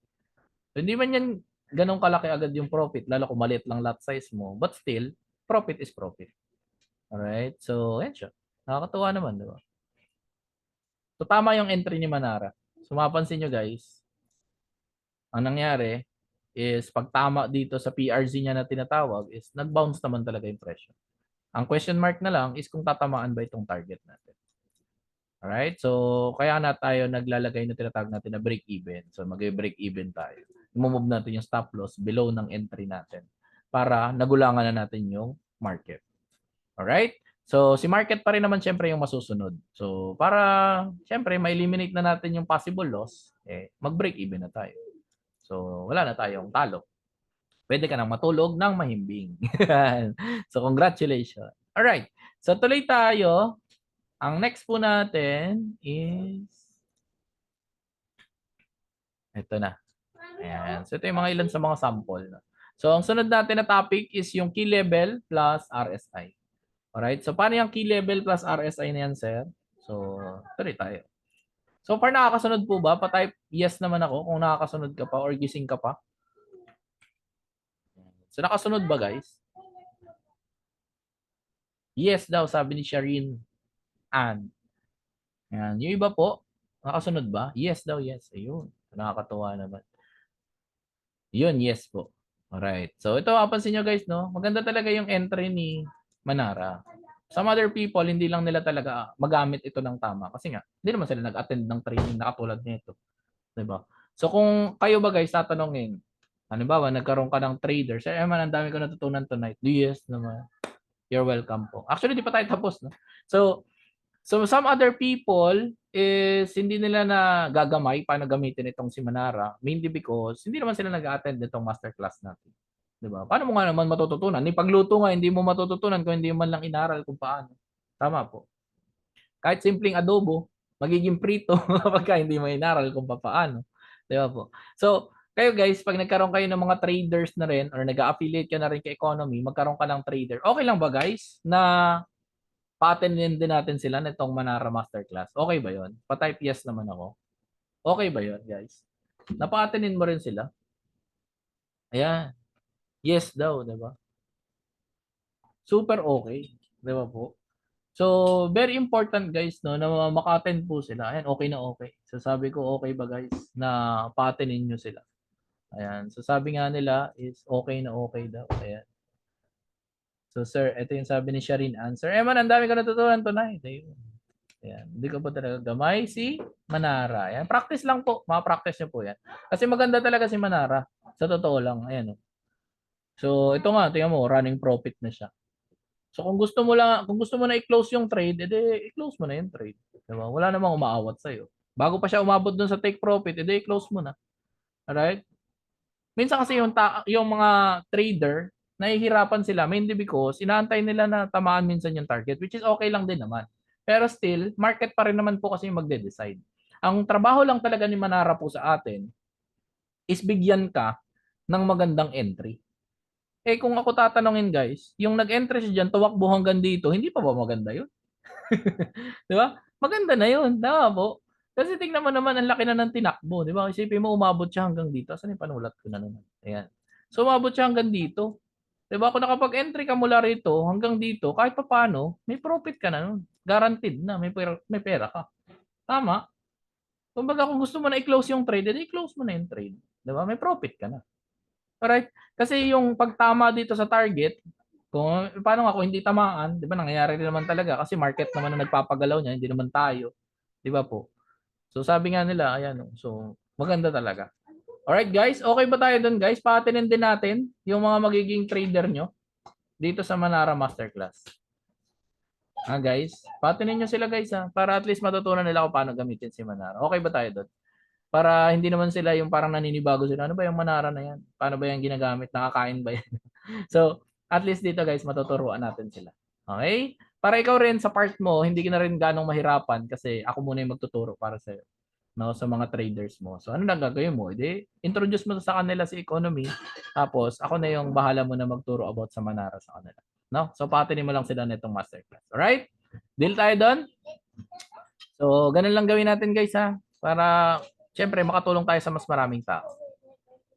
So hindi man yan ganun kalaki agad yung profit, lalo kung maliit lang lot size mo, but still, profit is profit. Alright, so ayan siya. Nakakatuwa naman, di ba? So tama yung entry ni Manara. So mapansin nyo guys, ang nangyari, is pag tama dito sa PRZ niya na tinatawag is nag-bounce naman talaga yung presyo. Ang question mark na lang is kung tatamaan ba itong target natin. Alright? So, kaya na tayo naglalagay na tinatawag natin na break even. So, mag-break even tayo. I-move natin yung stop loss below ng entry natin para nagulangan na natin yung market. Alright? So, si market pa rin naman syempre yung masusunod. So, para syempre ma-eliminate na natin yung possible loss, mag-break even na tayo. So, wala na tayong talo. Pwede ka nang matulog ng mahimbing. So, congratulations. Alright. So, tuloy tayo. Ang next po natin is ito na. Ayan. So, ito yung mga ilan sa mga sample. So, ang sunod natin na topic is yung key level plus RSI. Alright. So, paano yung key level plus RSI na yan, sir? So, tuloy tayo. So far, nakakasunod po ba? Pa-type yes naman ako kung nakakasunod ka pa or gising ka pa. So nakasunod ba guys? Yes daw, sabi ni Shireen Ann. Yan. Yung iba po, nakasunod ba? Yes daw, yes. Ayun. Nakakatuwa naman. Yun, yes po. Alright. So ito, mapansin nyo guys, no? Maganda talaga yung entry ni Manara. Some other people, hindi lang nila talaga magamit ito ng tama. Kasi nga, hindi naman sila nag-attend ng training na katulad nito. Diba? So kung kayo ba guys, tatanungin, halimbawa, nagkaroon ka ng trader, say, man, ang dami ko natutunan tonight. Yes naman. You're welcome po. Actually, di pa tayo tapos. No? So some other people is hindi nila na gagamay paano gamitin itong si Manara. Mainly because hindi naman sila nag-attend itong masterclass natin. Diba? Paano mo nga naman matututunan? Ni pagluto nga, hindi mo matututunan kung hindi man lang inaral kung paano. Tama po. Kahit simpleng adobo, magiging prito kapag hindi mo inaral kung paano. Diba po? So, kayo guys, pag nagkaroon kayo ng mga traders na rin or nag-affiliate ka na rin kay economy, magkaroon ka ng trader. Okay lang ba guys na pa-attendin din natin sila nitong Manara Masterclass? Okay ba yon? Pa-type yes naman ako. Okay ba yon guys? Napa-attendin mo rin sila? Ayan. Yes daw, di ba? Super okay, di ba po? So, very important guys, no, na maka-attend po sila. Ayan, okay na okay. So, sabi ko, okay ba guys, na pa-attendin nyo sila? Ayan. So, sabi nga nila is okay na okay daw. Ayan. So, sir, ito yung sabi ni Shireen Ann. Sir Eman, ang dami ko natutunan tonight. Ayun. Ayan. Hindi ko po talaga gamay si Manara. Ayan. Practice lang po. Mga-practice niyo po yan. Kasi maganda talaga si Manara. Sa totoo lang. Ayan. So, ito nga. Tingnan mo. Running profit na siya. So, kung gusto mo na i-close yung trade, edi i-close mo na yung trade. Diba? Wala namang umaawat sa'yo. Bago pa siya umabot dun sa take profit, edi i-close mo na. Alright? Minsan kasi yung mga trader, nahihirapan sila mainly because inaantay nila na tamaan minsan yung target, which is okay lang din naman. Pero still, market pa rin naman po kasi yung magde-decide. Ang trabaho lang talaga ni Manara po sa atin is bigyan ka ng magandang entry. Eh kung ako tatanungin guys, yung nag-entry siya dyan, tuwakbo hanggang dito, hindi pa ba maganda yun? Di ba? Maganda na yun. Tama po. Kasi tingnan mo naman, ang laki na ng tinakbo. Di ba? Isipin mo, umabot siya hanggang dito. Saan yung panulat ko na naman? Ayan. So, umabot siya hanggang dito. Di ba? Kung nakapag-entry ka mula rito hanggang dito, kahit pa paano, may profit ka na nun. Guaranteed na. May pera ka. Tama. Kumbaga, kung gusto mo na i-close yung trade, edi i-close mo na yung trade. Di ba? May profit ka na. Alright? Kasi yung pagtama dito sa target, kung paano nga kung hindi tamaan, 'di ba nangyayari din naman talaga kasi market naman ang nagpapagalaw niya, hindi naman tayo. 'Di ba po? So sabi nga nila, ayan oh. So maganda talaga. Alright guys, okay ba tayo doon guys? Paatinin din natin yung mga magiging trader nyo dito sa Manara Masterclass. Guys, paatinin nyo sila guys para at least matutunan nila kung paano gamitin si Manara. Okay ba tayo doon? Para hindi naman sila yung parang naninibago sila. Ano ba yung Manara na yan? Paano ba yung ginagamit? Nakakain ba yan? So, at least dito guys, matuturuan natin sila. Okay? Para ikaw rin sa part mo, hindi ka na rin ganong mahirapan kasi ako muna yung magtuturo para sa'yo. No, sa mga traders mo. So, ano na gagawin mo? Introduce mo sa kanila si economy. Tapos, ako na yung bahala mo na magturo about sa Manara sa kanila. No? So, patinin mo lang sila nitong masterclass. Alright? Deal tayo doon? So, ganun lang gawin natin guys para siyempre, makatulong tayo sa mas maraming tao.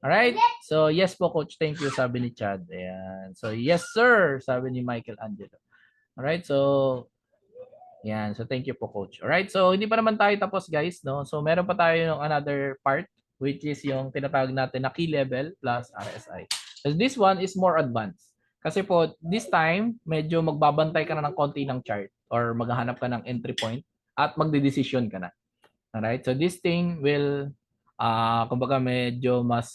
Alright? So, yes po, Coach. Thank you, sabi ni Chad. Ayan. So, yes, sir, sabi ni Michael Angelo. Alright? So, yan. So, thank you po, Coach. Alright? So, hindi pa naman tayo tapos, guys. No? So, meron pa tayo yung another part, which is yung tinatawag natin na key level plus RSI. So, this one is more advanced. Kasi po, this time, medyo magbabantay ka na ng konti ng chart or maghahanap ka ng entry point at magde-decision ka na. Alright, so this thing will kumbaga medyo mas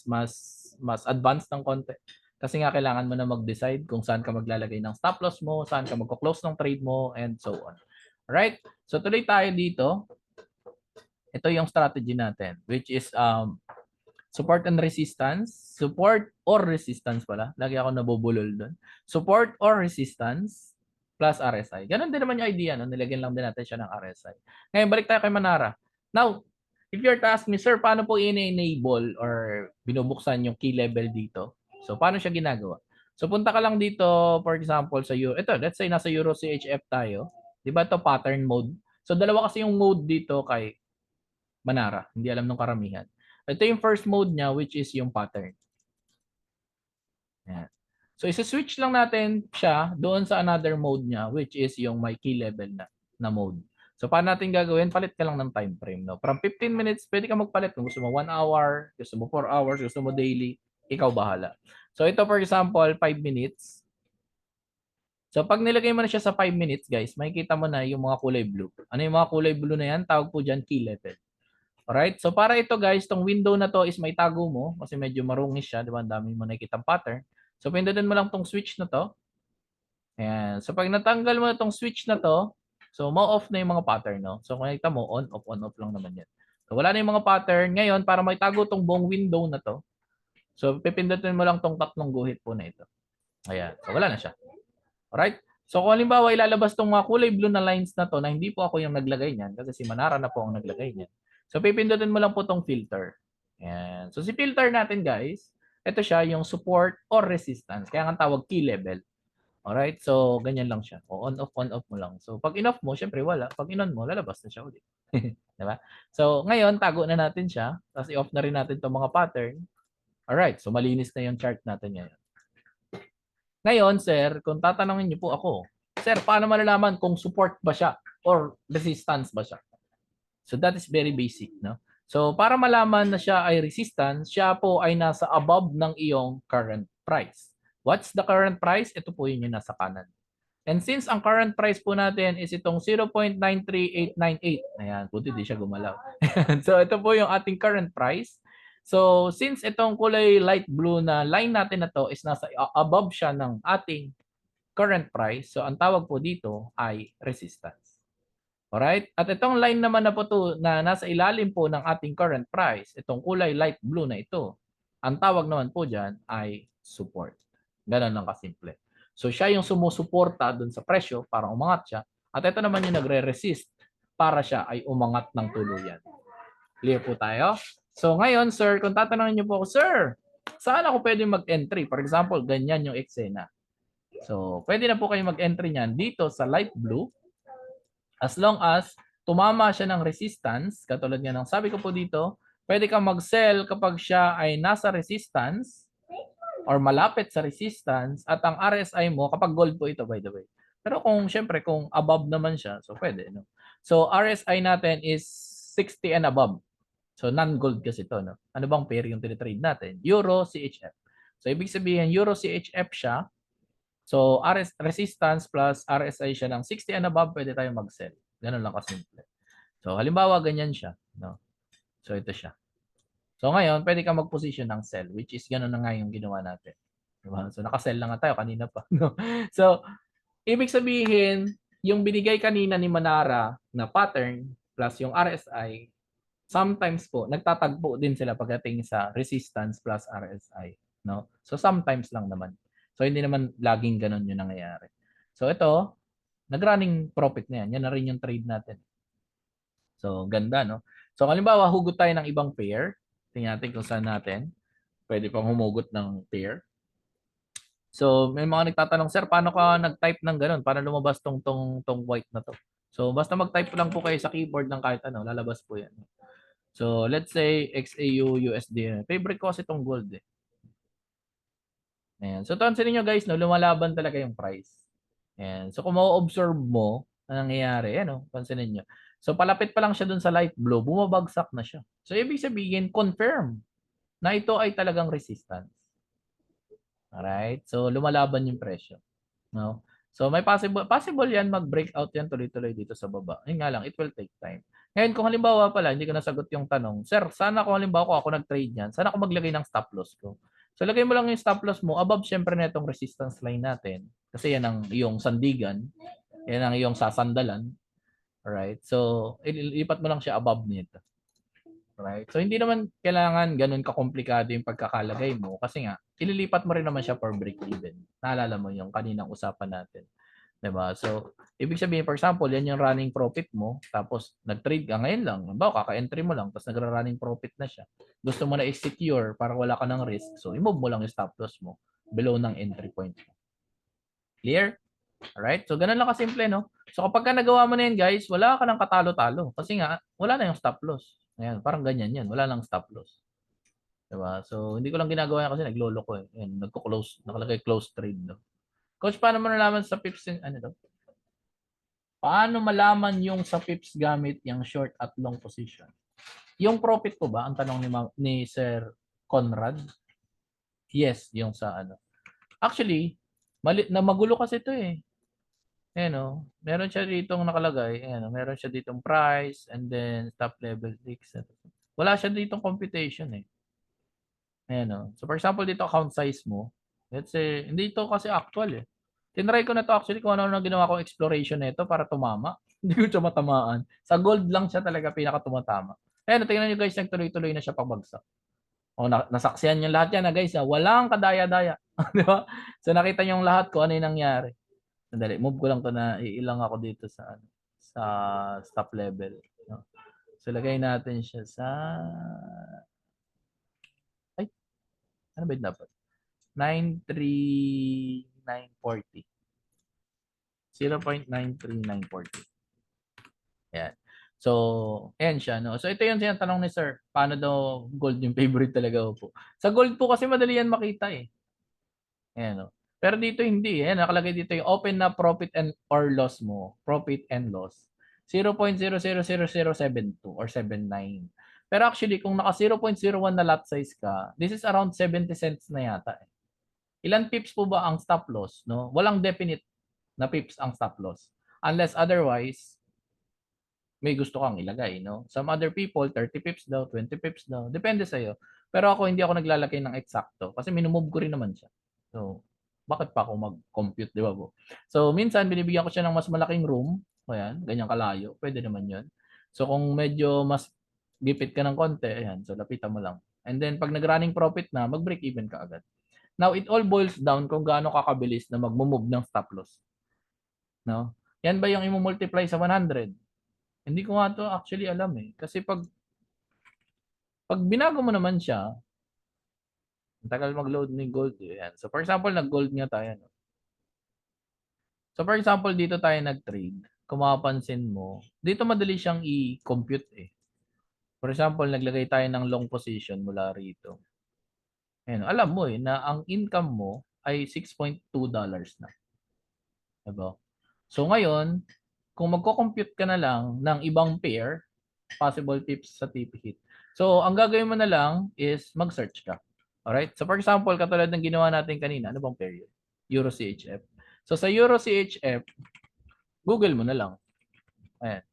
advanced ng konti. Kasi nga kailangan mo na mag-decide kung saan ka maglalagay ng stop loss mo, saan ka magko-close ng trade mo, and so on. Alright, so tuloy tayo dito. Ito yung strategy natin, which is support and resistance. Support or resistance pala. Lagi ako nabubulol doon. Support or resistance plus RSI. Ganon din naman yung idea. No? Nilagyan lang din natin siya ng RSI. Ngayon, balik tayo kay Manara. Now, if you're to ask me, sir, paano po ini-enable or binubuksan yung key level dito? So, paano siya ginagawa? So, punta ka lang dito, for example, sa Euro. Ito, let's say nasa Euro CHF tayo. Di ba ito pattern mode? So, dalawa kasi yung mode dito kay Manara. Hindi alam ng karamihan. Ito yung first mode niya, which is yung pattern. Ayan. So, isa-switch lang natin siya doon sa another mode niya, which is yung may key level na mode. So, paano natin gagawin? Palit ka lang ng time frame. No? From 15 minutes, pwede ka magpalit. Kung gusto mo 1 hour, gusto mo 4 hours, gusto mo daily, ikaw bahala. So, ito for example, 5 minutes. So, pag nilagay mo na siya sa 5 minutes, guys, makikita mo na yung mga kulay blue. Ano yung mga kulay blue na yan? Tawag po dyan key level. Alright? So, para ito, guys, tong window na to is may tago mo kasi medyo marungis siya. Diba? Ang dami mo nakikitang pattern. So, pindutin mo lang tong switch na to. Ayan. So, pag natanggal mo na tong switch na to, so, ma-off na yung mga pattern, no? So, kung nakita mo, on, off lang naman yan. So, wala na yung mga pattern. Ngayon, para may tago tong buong window na to, so, pipindutin mo lang tong tatlong guhit po na ito. Ayan. So, wala na siya. Alright? So, kung halimbawa, ilalabas tong mga kulay blue na lines na to na hindi po ako yung naglagay niyan kasi si Manara na po ang naglagay niyan. So, pipindutin mo lang po tong filter. Ayan. So, si filter natin, guys, ito siya yung support or resistance. Kaya nga tawag key level. Alright, so ganyan lang siya. O on off mo lang. So pag in-off mo, syempre wala. Pag in-on mo, lalabas na siya ulit. Diba? So ngayon, tago na natin siya. Tapos i-off na rin natin itong mga pattern. Alright, so malinis na yung chart natin ngayon. Ngayon, sir, kung tatanungin niyo po ako, sir, paano malalaman kung support ba siya or resistance ba siya? So that is very basic, no? So para malaman na siya ay resistance, siya po ay nasa above ng iyong current price. What's the current price? Ito po yun yung nasa kanan. And since ang current price po natin is itong 0.93898. Ayan, buti di siya gumalaw. So ito po yung ating current price. So since itong kulay light blue na line natin na to is nasa above siya ng ating current price, so ang tawag po dito ay resistance. Alright? At itong line naman na po to na nasa ilalim po ng ating current price, itong kulay light blue na ito, ang tawag naman po dyan ay support. Ganun lang kasimple. So siya yung sumusuporta dun sa presyo para umangat siya. At ito naman yung nagre-resist para siya ay umangat ng tuluyan. Clear po tayo? So ngayon, sir, kung tatanungin niyo po ako, sir, saan ako pwede mag-entry? For example, ganyan yung eksena. So pwede na po kayo mag-entry niyan dito sa light blue. As long as tumama siya ng resistance, katulad nga ng sabi ko po dito, pwede kang mag-sell kapag siya ay nasa resistance or malapit sa resistance at ang RSI mo, kapag gold po ito by the way. Pero kung syempre kung above naman siya, so pwede. No? So RSI natin is 60 and above. So non-gold kasi ito. No? Ano bang pair yung tinitrade natin? Euro, CHF. So ibig sabihin Euro, CHF siya. So resistance plus RSI siya ng 60 and above, pwede tayong mag-sell. Ganun lang kasimple. So halimbawa ganyan siya. No? So ito siya. So ngayon, pwede ka mag-position ng sell, which is gano'n na nga yung ginawa natin. Diba? So naka-sell na nga tayo kanina pa. No? So, ibig sabihin, yung binigay kanina ni Manara na pattern plus yung RSI, sometimes po, nagtatagpo din sila pagdating sa resistance plus RSI. No? So sometimes lang naman. So hindi naman laging gano'n yung nangyayari. So ito, nag-running profit na yan. Yan na rin yung trade natin. So ganda, no? So halimbawa, hugot tayo ng ibang pair. Tingnan natin kung saan natin pwede pang humugot ng pair. So, may mga nagtatanong, sir, paano ka nag-type ng ganun? Paano lumabas tong white na to? So, basta mag-type lang po kayo sa keyboard ng kahit ano, lalabas po yan. So, let's say XAU USD. Favorite ko kasi itong gold eh. Ayan. So, pansinin nyo guys, no, lumalaban talaga yung price. Ayan. So, kung ma-observe mo, na nangyayari, ano, pansinin nyo. So, palapit pa lang siya dun sa light blue, bumabagsak na siya. So, ibig sabihin, confirm na ito ay talagang resistance. Alright? So, lumalaban yung presyo. No? So, may possible yan, mag-breakout yan tuloy-tuloy dito sa baba. Yun nga lang, it will take time. Ngayon, kung halimbawa pala, hindi ko nasagot yung tanong, sir, sana kung halimbawa ako nag-trade yan, sana ako maglagay ng stop loss ko. So, lagay mo lang yung stop loss mo above syempre na itong resistance line natin. Kasi yan ang iyong sandigan. Yan ang iyong sasandalan. Alright? So, ilipat mo lang siya above nito. Alright? So, hindi naman kailangan ganun kakomplikado yung pagkakalagay mo kasi nga, ililipat mo rin naman siya for break even. Naalala mo yung kaninang usapan natin. Diba? So, ibig sabihin, for example, yan yung running profit mo, tapos nag-trade ka ngayon lang. Bawa, kaka-entry mo lang, tapos nagra-running profit na siya. Gusto mo na i-secure para wala ka ng risk. So, i-move mo lang yung stop loss mo below ng entry point mo. Clear? Alright? So, ganun lang kasimple, no? So, kapag ka nagawa mo na yan, guys, wala ka ng katalo-talo. Kasi nga, wala na yung stop loss. Ayan, parang ganyan yan. Wala lang stop loss. Diba? So, hindi ko lang ginagawa yan kasi naglolo ko eh. Ayan, nagko-close, nakalagay close trade, no? Coach, paano mo nalaman sa pips, ano to? Paano malaman yung sa pips gamit yung short at long position? Yung profit ko ba, ang tanong ni Sir Conrad? Yes, yung sa ano. Actually, magulo kasi ito eh. Ayan o, meron siya ditong nakalagay. Ayan o, meron siya ditong price and then stop level 6. Wala siya ditong computation eh. Ayan o. So for example, dito account size mo. Let's say, hindi ito kasi actual eh. Tinry ko na to actually kung ano na ginawa kong exploration nito para tumama. Hindi ko siya matamaan. Sa gold lang siya talaga pinaka-tumatama. Ayan o, tingnan nyo guys, nagtuloy-tuloy na siya pabagsak. O, nasaksiyan nyo lahat yan na guys. Walang kadaya-daya. Di ba? So nakita nyo yung lahat kung ano yung nangyari. Sandali, move ko lang to na iilang ako dito sa stop level. No? So, lagay natin siya sa... Ay, ano ba yun dapat? 93940. 0.93940. Ayan. So, ayan siya. No? So, ito yung sinatanong ni Sir. Paano daw gold yung favorite talaga po? Sa gold po kasi madali yan makita eh. Ayan, no? Pero dito hindi eh. Nakalagay dito yung open na profit and or loss mo. Profit and loss. 0.000072 or 79. Pero actually, kung naka 0.01 na lot size ka, this is around 70 cents na yata. Ilan pips po ba ang stop loss? No? Walang definite na pips ang stop loss. Unless otherwise, may gusto kang ilagay, no? Some other people, 30 pips daw, 20 pips daw. Depende sa'yo. Pero ako, hindi ako naglalagay ng eksakto kasi minumove ko rin naman siya. So, bakit pa ako mag-compute, di ba po? So, minsan, binibigyan ko siya ng mas malaking room. Ayan, ganyan kalayo. Pwede naman yun. So, kung medyo mas gipit ka ng konti, ayan, so lapitan mo lang. And then, pag nag-running profit na, mag-break even ka agad. Now, it all boils down kung gaano kakabilis na mag-move ng stop loss. No? Yan ba yung i-multiply sa 100? Hindi ko nga to actually alam eh. Kasi pag binago mo naman siya, ang tagal mag-load ni gold. Yan. So for example, nag-gold nga tayo. No? So for example, dito tayo nag-trade. Kung mapapansin mo, dito madali siyang i-compute eh. For example, naglagay tayo ng long position mula rito. Ayan, alam mo eh, na ang income mo ay $6.2 na. Diba? So ngayon, kung magko-compute ka na lang ng ibang pair, possible tips sa TP hit. So, ang gagawin mo na lang is mag-search ka. Alright? So, for example, katulad ng ginawa natin kanina, ano bang pair yun? Euro CHF. So, sa Euro CHF, Google mo na lang. Ayan.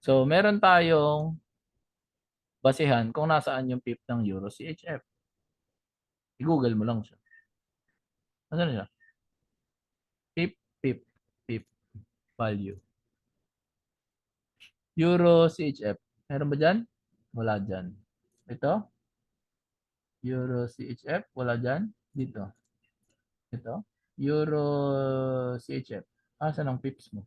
So, meron tayong basehan kung nasaan yung pip ng Euro CHF. I-Google mo lang siya. Nasaan siya? Pip, pip, pip, value. Euro CHF. Meron ba dyan? Wala dyan. Ito. Euro CHF. Wala dyan. Dito. Ito. Euro CHF. Saan ang pips mo?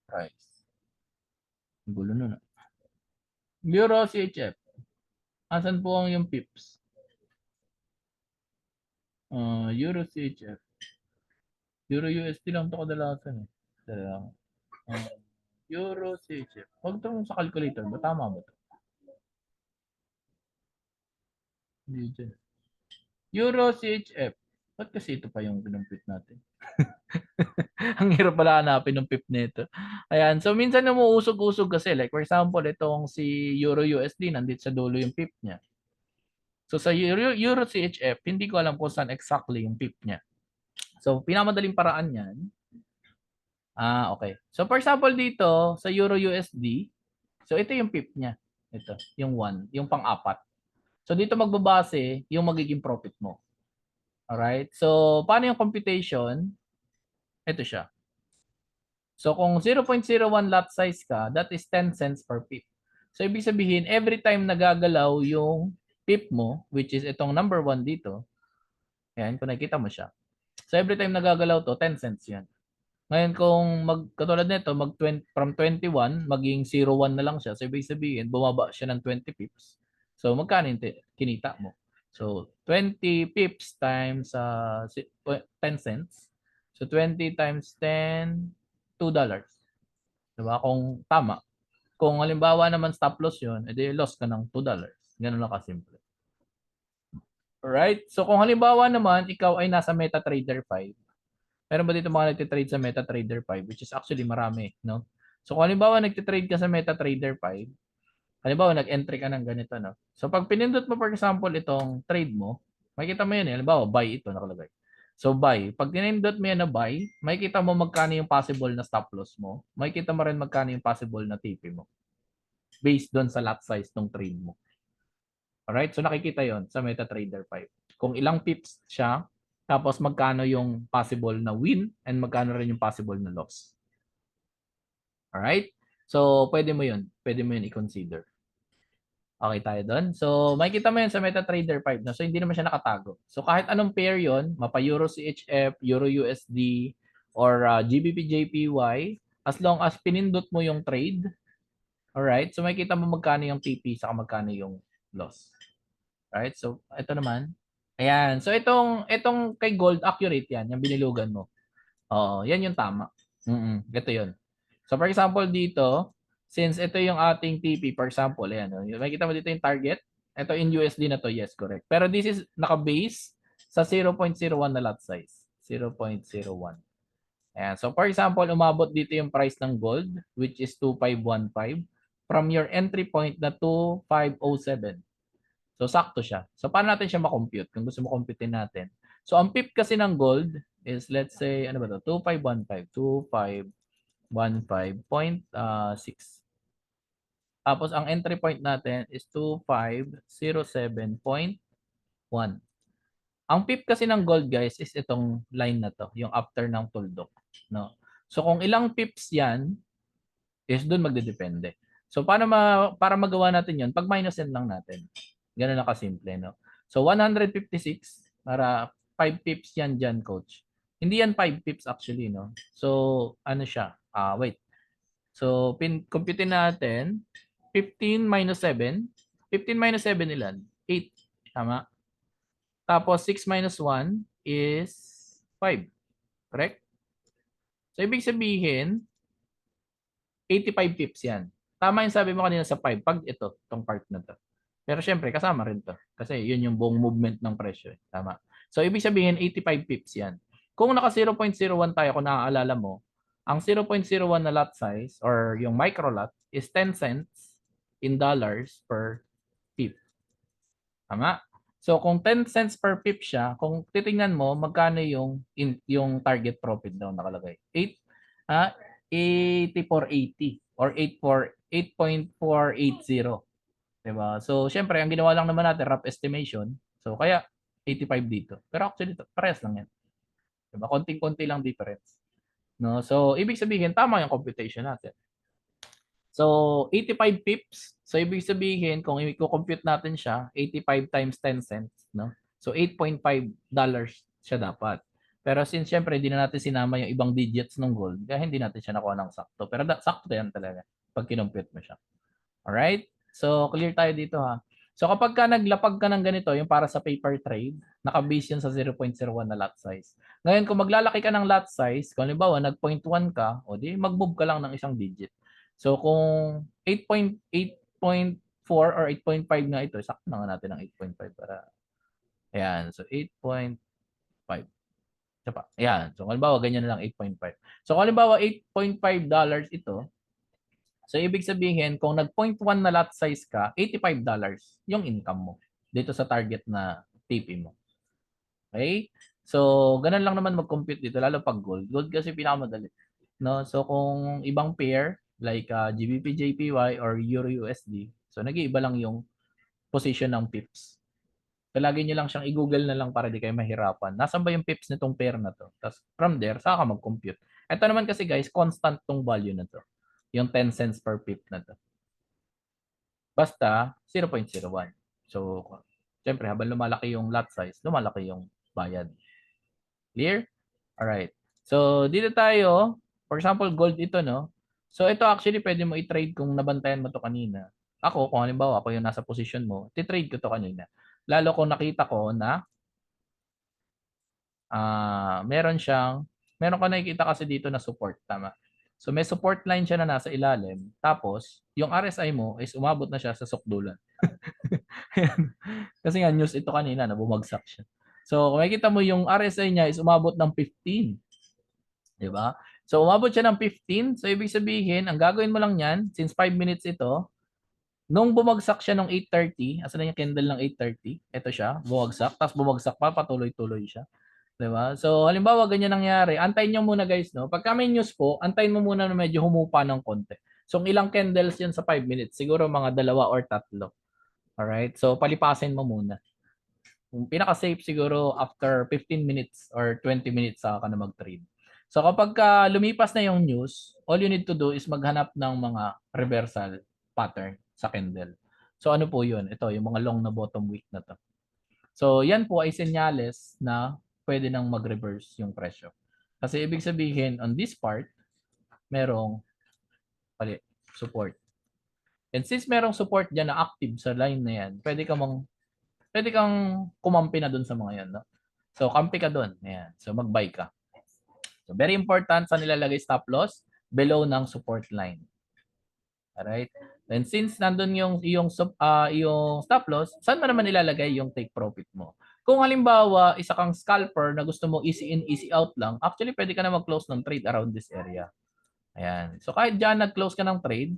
Price. Gulo nun. Euro CHF. Asan po ang yung pips? Euro CHF. Euro USD lang ito kadalasan eh. Euro CHF. Huwag ito sa calculator ba? Tama ba ito? Hindi dyan. Euro CHF. Ba't kasi ito pa yung pinumpit natin? Ang hirap pala hanapin ng pip nito. Ayan. So, minsan umuusog-usog kasi. Like, for example, itong si Euro USD, nandito sa dulo yung pip niya. So, sa Euro CHF, hindi ko alam kung saan exactly yung pip niya. So, pinamadaling paraan yan. Okay. So, for example, dito, sa Euro USD, so ito yung pip niya. Ito, yung 1, yung pang-apat. So, dito magbabase yung magiging profit mo. Alright? So, paano yung computation? Ito siya. So, kung 0.01 lot size ka, that is 10 cents per pip. So, ibig sabihin, every time nagagalaw yung pip mo, which is itong number 1 dito, ayan, kung nakikita mo siya. So, every time nagagalaw to, 10 cents yan. Ngayon, kung katulad nito, from 21, maging 0.1 na lang siya. So, ibig sabihin, bumaba siya ng 20 pips. So, magkano yung kinita mo? So, 20 pips times 10 cents. So, 20 times 10, $2. Diba? Kung tama. Kung halimbawa naman stop loss yun, edi loss ka ng $2. Ganun lang kasimple. Alright? So, kung halimbawa naman, ikaw ay nasa MetaTrader 5, meron ba dito mga nagtitrade sa MetaTrader 5, which is actually marami, no? So, kung halimbawa nagtitrade ka sa MetaTrader 5, halimbawa nag-entry ka ng ganito, no? So, pag pinindot mo, for example, itong trade mo, makikita mo yan, halimbawa, buy ito nakalagay. So, buy. Pag pinindot mo yan na buy, makikita mo magkano yung possible na stop loss mo. Makikita mo rin magkano yung possible na TP mo. Based doon sa lot size ng trade mo. Alright? So, nakikita yon sa MetaTrader 5. Kung ilang pips siya, tapos magkano yung possible na win and magkano rin yung possible na loss. Alright? So, pwede mo yun. Pwede mo yun i-consider. Okay tayo doon. So, makikita mo yun sa MetaTrader 5. No? So, hindi naman siya nakatago. So, kahit anong pair yun, mapa Euro CHF, Euro USD, or GBP JPY, as long as pinindot mo yung trade, alright? So, makikita mo magkano yung TP saka magkano yung loss. Alright? So, ito naman. Ayan. So, itong kay gold, accurate yan. Yung binilugan mo. Oo. Yan yung tama. Ito yun. So, for example, dito, since ito yung ating TP, for example, ayan. Makikita mo dito yung target. Ito in USD na to. Yes, correct. Pero this is naka-base sa 0.01 na lot size. 0.01. Ayan. So, for example, umabot dito yung price ng gold, which is 2515 from your entry point na 2507. So, sakto siya. So, paano natin siya makompute? Kung gusto mo computein natin. So, ang pip kasi ng gold is, let's say, ano ba to? 2515. 2515.6. Tapos, ang entry point natin is 2507.1. Ang pip kasi ng gold, guys, is itong line na to, yung after ng tuldok. No? So, kung ilang pips yan, is doon magdedepende. So, para magawa natin yun, pag minusin lang natin. Ganun na kasimple, no? So, 156, para 5 pips yan dyan, coach. Hindi yan 5 pips actually, no? So, ano siya? Wait. So, computein natin. 15 minus 7. 15 minus 7 ilan? 8. Tama? Tapos, 6 minus 1 is 5. Correct? So, ibig sabihin, 85 pips yan. Tama yung sabi mo kanina sa 5 pag itong part na to. Pero syempre, kasama rin to. Kasi yun yung buong movement ng presyo. Tama. So, ibig sabihin, 85 pips yan. Kung naka 0.01 tayo, kung naaalala mo, ang 0.01 na lot size or yung micro lot is 10 cents in dollars per pip. Tama? So, kung 10 cents per pip siya, kung titingnan mo, magkano yung target profit daw nakalagay? 8480 or 8.480. Diba? So, syempre, ang ginawa lang naman natin, rough estimation. So, kaya 85 dito. Pero actually, parehas lang yan. Diba? Konting-konti lang difference. No? So, ibig sabihin, tama yung computation natin. So, 85 pips. So, ibig sabihin, kung i-compute natin siya, 85 times 10 cents. No? So, $8.5 siya dapat. Pero since syempre, hindi na natin sinama yung ibang digits ng gold, kaya hindi natin siya nakuha ng sakto. Pero sakto yan talaga pag kinompute mo siya. Alright? So, clear tayo dito ha. So, kapag ka naglapag ka ng ganito, yung para sa paper trade, naka-base yun sa 0.01 na lot size. Ngayon, kung maglalaki ka ng lot size, kung halimbawa, nag-0.1 ka, o di, mag-move ka lang ng isang digit. So, kung 8.4 or 8.5 nga ito, sakto na nga natin ang 8.5 para, ayan, so 8.5. Ito pa, ayan, so halimbawa, ganyan na lang 8.5. So, kung halimbawa, $8.5 ito, so, ibig sabihin, kung nag-0.1 na lot size ka, $85 yung income mo dito sa target na TP mo. Okay? So, ganun lang naman mag-compute dito, lalo pag gold. Gold kasi pinakamadali. No? So, kung ibang pair, like GBP JPY or Euro USD, so nag-iiba lang yung position ng pips. So, lagi nyo lang siyang i-google na lang para di kayo mahirapan. Nasaan ba yung pips nitong pair na to? Tapos, from there, saka ka mag-compute. Ito naman kasi guys, constant tong value na to. Yung 10 cents per pip na to. Basta 0.01. So, syempre, habang lumalaki yung lot size, lumalaki yung bayad. Clear? Alright. So, dito tayo, for example, gold ito, no? So, ito actually, pwede mo i-trade kung nabantayan mo to kanina. Ako, kung halimbawa, ako yung nasa position mo, ti-trade ko to kanina. Lalo kung nakita ko na meron ka nakikita kasi dito na support, tama? So may support line siya na nasa ilalim. Tapos, yung RSI mo is umabot na siya sa sukdulan. Kasi nga news ito kanina na bumagsak siya. So kung makikita mo yung RSI niya is umabot ng 15. 'Di ba? So umabot siya ng 15. So ibig sabihin, ang gagawin mo lang niyan, since 5 minutes ito, nung bumagsak siya ng 8:30, asan na yung candle ng 8:30? Ito siya, bumagsak, tapos bumagsak pa, patuloy-tuloy siya. Diba? So, halimbawa, ganyan nangyari. Antayin nyo muna guys, no? Pagka may news po, antayin mo muna na medyo humupa ng konti. So, ilang candles yan sa 5 minutes? Siguro mga 2 or 3. Alright? So, palipasin mo muna. Yung pinaka-safe siguro after 15 minutes or 20 minutes saka ka na mag-trade. So, kapag lumipas na yung news, all you need to do is maghanap ng mga reversal pattern sa candle. So, ano po yun? Ito, yung mga long na bottom wick na to. So, yan po ay senyales na pwede nang mag-reverse yung presyo. Kasi ibig sabihin, on this part, merong support. And since merong support dyan na active sa line na yan, pwede kang kumampi na dun sa mga yan. No? So, kampi ka dun. Ayan. So, mag-buy ka. So, very important sa nilalagay stop loss, below ng support line. Alright? And since nandun yung stop loss, saan mo naman ilalagay yung take profit mo? Kung halimbawa, isa kang scalper na gusto mo easy in, easy out lang, actually pwede ka na mag-close ng trade around this area. Ayan. So kahit dyan nag-close ka ng trade,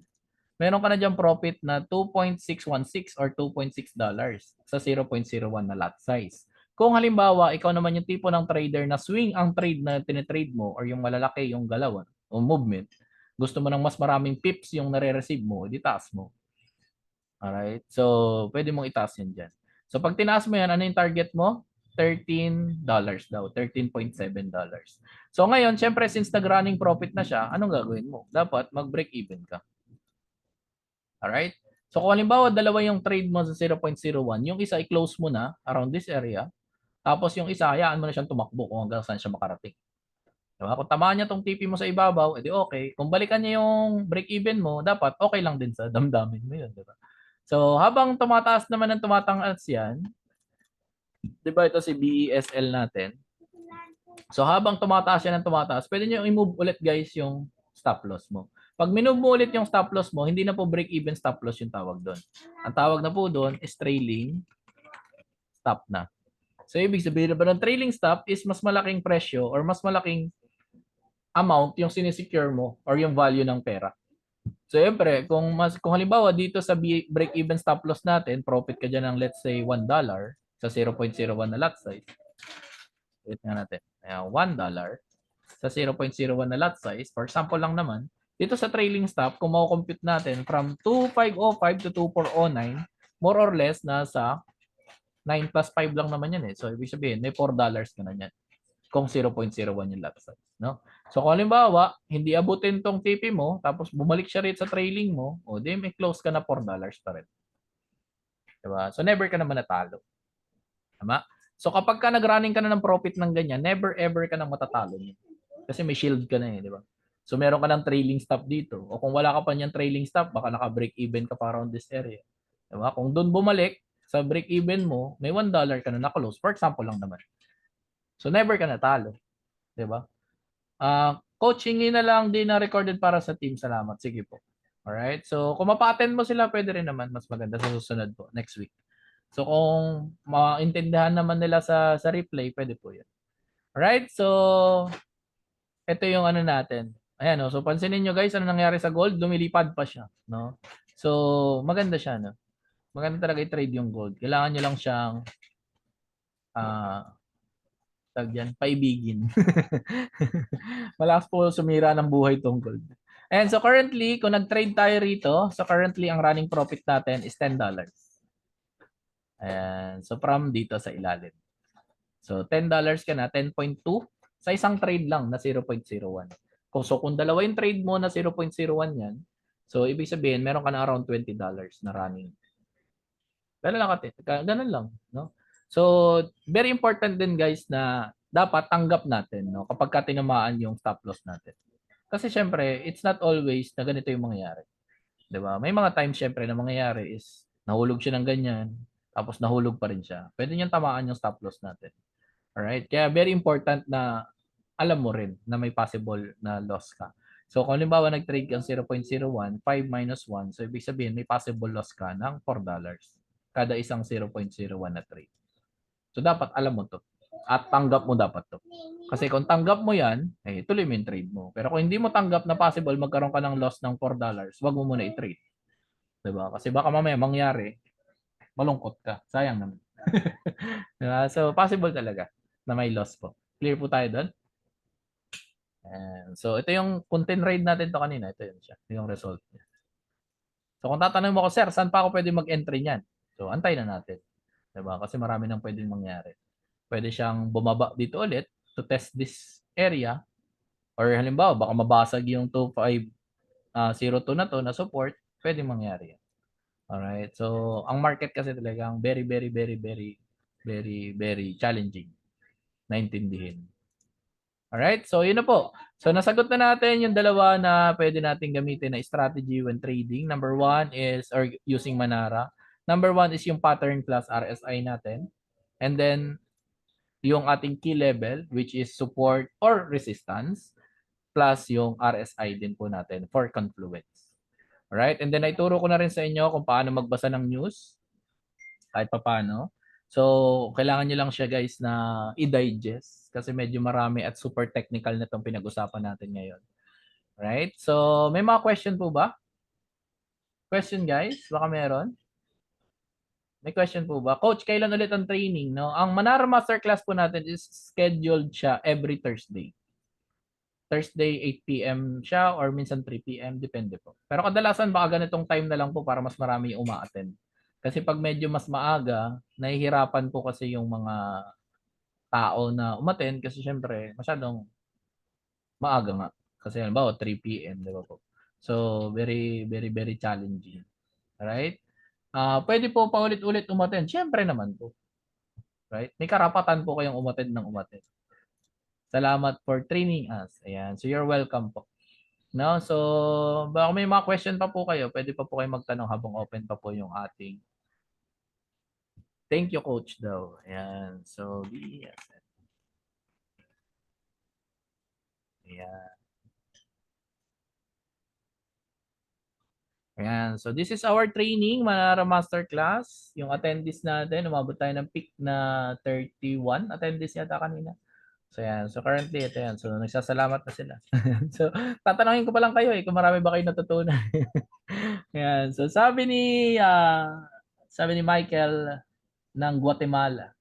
meron ka na diyang profit na 2.616 or $2.6 sa 0.01 na lot size. Kung halimbawa, ikaw naman yung tipo ng trader na swing ang trade na tinitrade mo or yung malalaki yung galawan o movement, gusto mo ng mas maraming pips yung nare-receive mo, edi taas mo. Alright? So, pwede mong itaas yan dyan. So, pag tinaas mo yan, ano yung target mo? $13 daw, $13.7. So, ngayon, syempre, since nag-running profit na siya, anong gagawin mo? Dapat mag-break even ka. Alright? So, kung halimbawa, dalawa yung trade mo sa 0.01, yung isa i-close mo na around this area, tapos yung isa, hayaan mo na siyang tumakbo kung hanggang saan siya makarating. Diba? Kung tamaan niya tong TP mo sa ibabaw, edi okay. Kung balikan niya yung break-even mo, dapat okay lang din sa damdamin mo yun. Diba? So, habang tumataas naman ng tumatangas yan, diba ito si BESL natin. So, habang tumataas yan ng tumataas, pwede nyo i-move ulit guys yung stop loss mo. Pag minove mo ulit yung stop loss mo, hindi na po break-even stop loss yung tawag doon. Ang tawag na po doon is trailing stop na. So, ibig sabihin ba ng trailing stop is mas malaking presyo or mas malaking amount yung sinisecure mo or yung value ng pera. So, siyempre, kung halimbawa dito sa break-even stop loss natin, profit ka dyan ng let's say $1 sa 0.01 na lot size. Wait nga natin. $1 sa 0.01 na lot size. For example lang naman, dito sa trailing stop, kung mako-compute natin from 2505 to 2409, more or less, nasa 9 plus 5 lang naman yan eh. So, ibig sabihin, may $4 ka na yan kung 0.01 yung lot size. No? So, kung halimbawa, hindi abutin tong TP mo, tapos bumalik siya rin sa trailing mo, o di may close ka na $4 pa rin. Diba? So, never ka naman natalo. Tama? So, kapag ka nag-running ka na ng profit ng ganyan, never ever ka nang matatalo niya. Kasi may shield ka na eh, di ba? So, meron ka ng trailing stop dito. O kung wala ka pa niyang trailing stop, baka naka-break even ka pa around this area. Diba? Kung doon bumalik, sa break even mo, may $1 ka na na-close. For example lang naman. So, never ka natalo. Diba? Coaching na lang din na recorded para sa team. Salamat. Sige po. Alright? So, kung mapaten mo sila, pwede rin naman. Mas maganda sa susunod po. Next week. So, kung maintindihan naman nila sa replay, pwede po yun. Alright? So, ito yung ano natin. Ayan, no? So, pansinin nyo guys, ano nangyari sa gold? Lumilipad pa siya. No? So, maganda siya. No? Maganda talaga i-trade yung gold. Kailangan nyo lang siyang paibigin. Malakas po sumira ng buhay tong gold. And so currently, kung nag-trade tayo rito, so currently ang running profit natin is $10. Ayan. So from dito sa ilalim. So $10 ka na, 10.2 sa isang trade lang na 0.01. Kung dalawa yung trade mo na 0.01 yan, so ibig sabihin meron ka na around $20 na running. Ganun lang, no? So, very important din guys na dapat tanggap natin, no, kapag ka tinamaan yung stop loss natin. Kasi syempre, it's not always na ganito yung mangyayari. 'Di ba? May mga times syempre na mangyayari is nahulog siya ng ganyan, tapos nahulog pa rin siya. Pwede niyang tamaan yung stop loss natin. Alright? Kaya very important na alam mo rin na may possible na loss ka. So, kung halimbawa nag-trade kang 0.01, 5 minus 1, so ibig sabihin may possible loss ka ng $4 kada isang 0.01 na trade. So, dapat alam mo to. At tanggap mo dapat to. Kasi kung tanggap mo yan, eh, tuloy mo yung trade mo. Pero kung hindi mo tanggap na possible magkaroon ka ng loss ng $4, wag mo muna i-trade. Diba? Kasi baka mamaya mangyari, malungkot ka. Sayang naman. Diba? So, possible talaga na may loss po. Clear po tayo doon? So, ito yung content rate natin to kanina. Ito yun siya. Ito yung result niya. So, kung tatanungin mo ko, sir, saan pa ako pwede mag-entry niyan? So, antay na natin. Diba? Kasi marami nang pwedeng mangyari. Pwede siyang bumaba dito ulit to test this area. Or halimbawa, baka mabasag yung 2502 na to na support. Pwede mangyari yan. Alright? So, ang market kasi talagang very, very, very, very, very, very challenging na intindihin. Alright? So, yun na po. So, nasagot na natin yung dalawa na pwede natin gamitin na strategy when trading. Number 1 is or using Manara. Number 1 is yung pattern plus RSI natin. And then, yung ating key level, which is support or resistance, plus yung RSI din po natin for confluence. Alright? And then, ituro ko na rin sa inyo kung paano magbasa ng news. Kahit pa paano. So, kailangan nyo lang siya guys na i-digest kasi medyo marami at super technical na itong pinag-usapan natin ngayon. Right? So, may mga question po ba? Question guys, baka meron? May question po ba? Coach, kailan ulit ang training? No? Ang Manara Masterclass po natin is scheduled siya every Thursday. Thursday, 8 p.m. siya or minsan 3 p.m. Depende po. Pero kadalasan baka ganitong time na lang po para mas marami yung uma-attend. Kasi pag medyo mas maaga, nahihirapan po kasi yung mga tao na umattend kasi syempre masyadong maaga nga. Kasi halimbawa 3 p.m. di ba po? So, very, very, very challenging. Alright? Pwede po paulit-ulit umattend. Syempre naman po. Right? May karapatan po kayong umattend ng umattend. Salamat for training us. Ayan. So, you're welcome po. No? So, baka may mga question pa po kayo, pwede pa po kayo magtanong habang open pa po yung ating thank you, coach daw. Ayan. So, yes. Ayan. Ayan. So, this is our training, Manara Masterclass. Yung attendees natin, umabot tayo ng peak na 31 attendees yata kanina. So, yan. So, currently, ito yan. So, nagsasalamat na sila. So, tatanungin ko pa lang kayo kung marami ba kayo natutunan. Yan. So, sabi ni Michael ng Guatemala,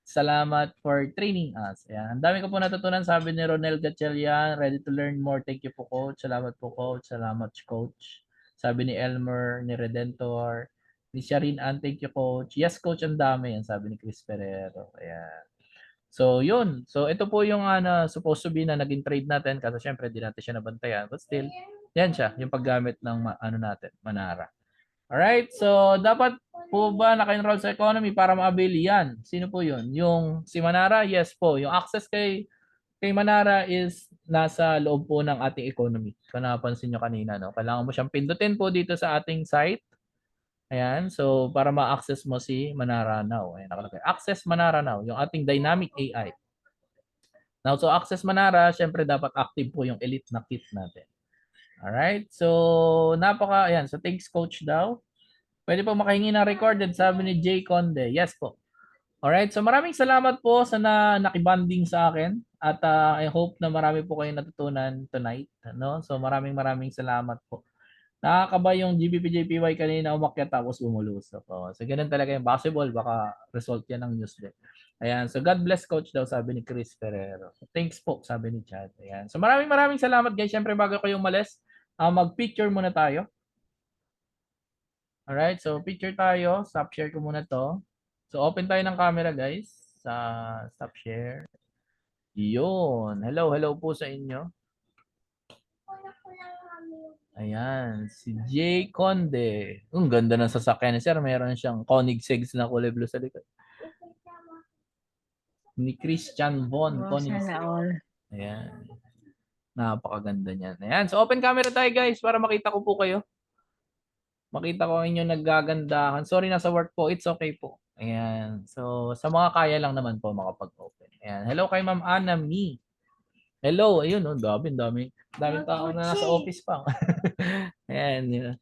salamat for training us. Yan. Ang dami ko po natutunan. Sabi ni Ronel Gatchalian, ready to learn more. Thank you po, coach. Salamat po, coach. Salamat, coach. Sabi ni Elmer, ni Redentor, ni Sharin Ann, thank you, coach. Yes, coach, ang dami. Yan, sabi ni Chris Ferrero. Ayan. So, yun. So, ito po yung supposed to be na naging trade natin kasi syempre di natin siya nabantayan. But still, yan siya, yung paggamit ng natin, Manara. Alright, so dapat po ba naka-enroll sa economy para ma-avail yan? Sino po yun? Yung si Manara? Yes po. Yung access kay Manara is nasa loob po ng ating economy. Kung napansin nyo kanina, no? Kailangan mo siyang pindutin po dito sa ating site. Ayan, so para ma-access mo si Manara Now. Ayan, nakalagay. Access Manara Now, yung ating dynamic AI. Now, so access Manara, syempre dapat active po yung elite na kit natin. Alright, so ayan, so thanks coach daw. Pwede po makahingi ng recorded, sabi ni Jay Conde. Yes po. Alright, so maraming salamat po sa nakibanding sa akin. At I hope na marami po kayong natutunan tonight. No? So maraming salamat po. Nakakaba yung GBP-JPY kanina umakyat tapos bumulusok. So ganun talaga yung possible. Baka result yan ng newsletter. Ayan. So God bless coach daw sabi ni Chris Ferrero. Thanks po sabi ni Chad. Ayan. So maraming salamat guys. Siyempre bago kayo umalis, mag-picture muna tayo. Alright. So picture tayo. Stop share ko muna to. So open tayo ng camera guys. Stop share. Yun. Hello po sa inyo. Ayan, si Jay Conde. Ang ganda ng sasakyan ni sir. Meron siyang Koenigsegg na kulay blue sa likod. Ni Christian Von Koenigsegg. Ayan. Napakaganda niyan. Ayan, so open camera tayo guys para makita ko po kayo. Makita ko ang inyong naggagandahan. Sorry, nasa work po. It's okay po. Ayan. So, sa mga kaya lang naman po makapag-open. Ayan. Hello kay Ma'am Anna Mi. Hello, ayun, daming tao na nasa office pa. Ayan,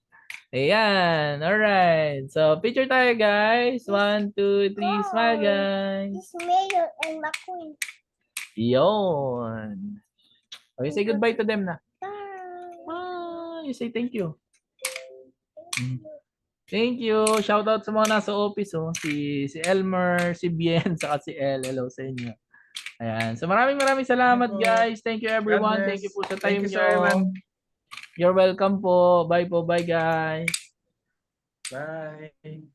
ayan, alright. So, picture tayo, guys. 1, 2, 3, smile, guys. Mayor and McQueen. Yun. Okay, say goodbye to them na. Bye. You say thank you. Thank you. Shout out sa mga nasa office, oh. Si Elmer, si Bien, saka si El. Hello sa inyo. Ayan. So maraming salamat guys. Thank you everyone. Thank you po sa time nyo. You're welcome po. Bye po. Bye guys. Bye.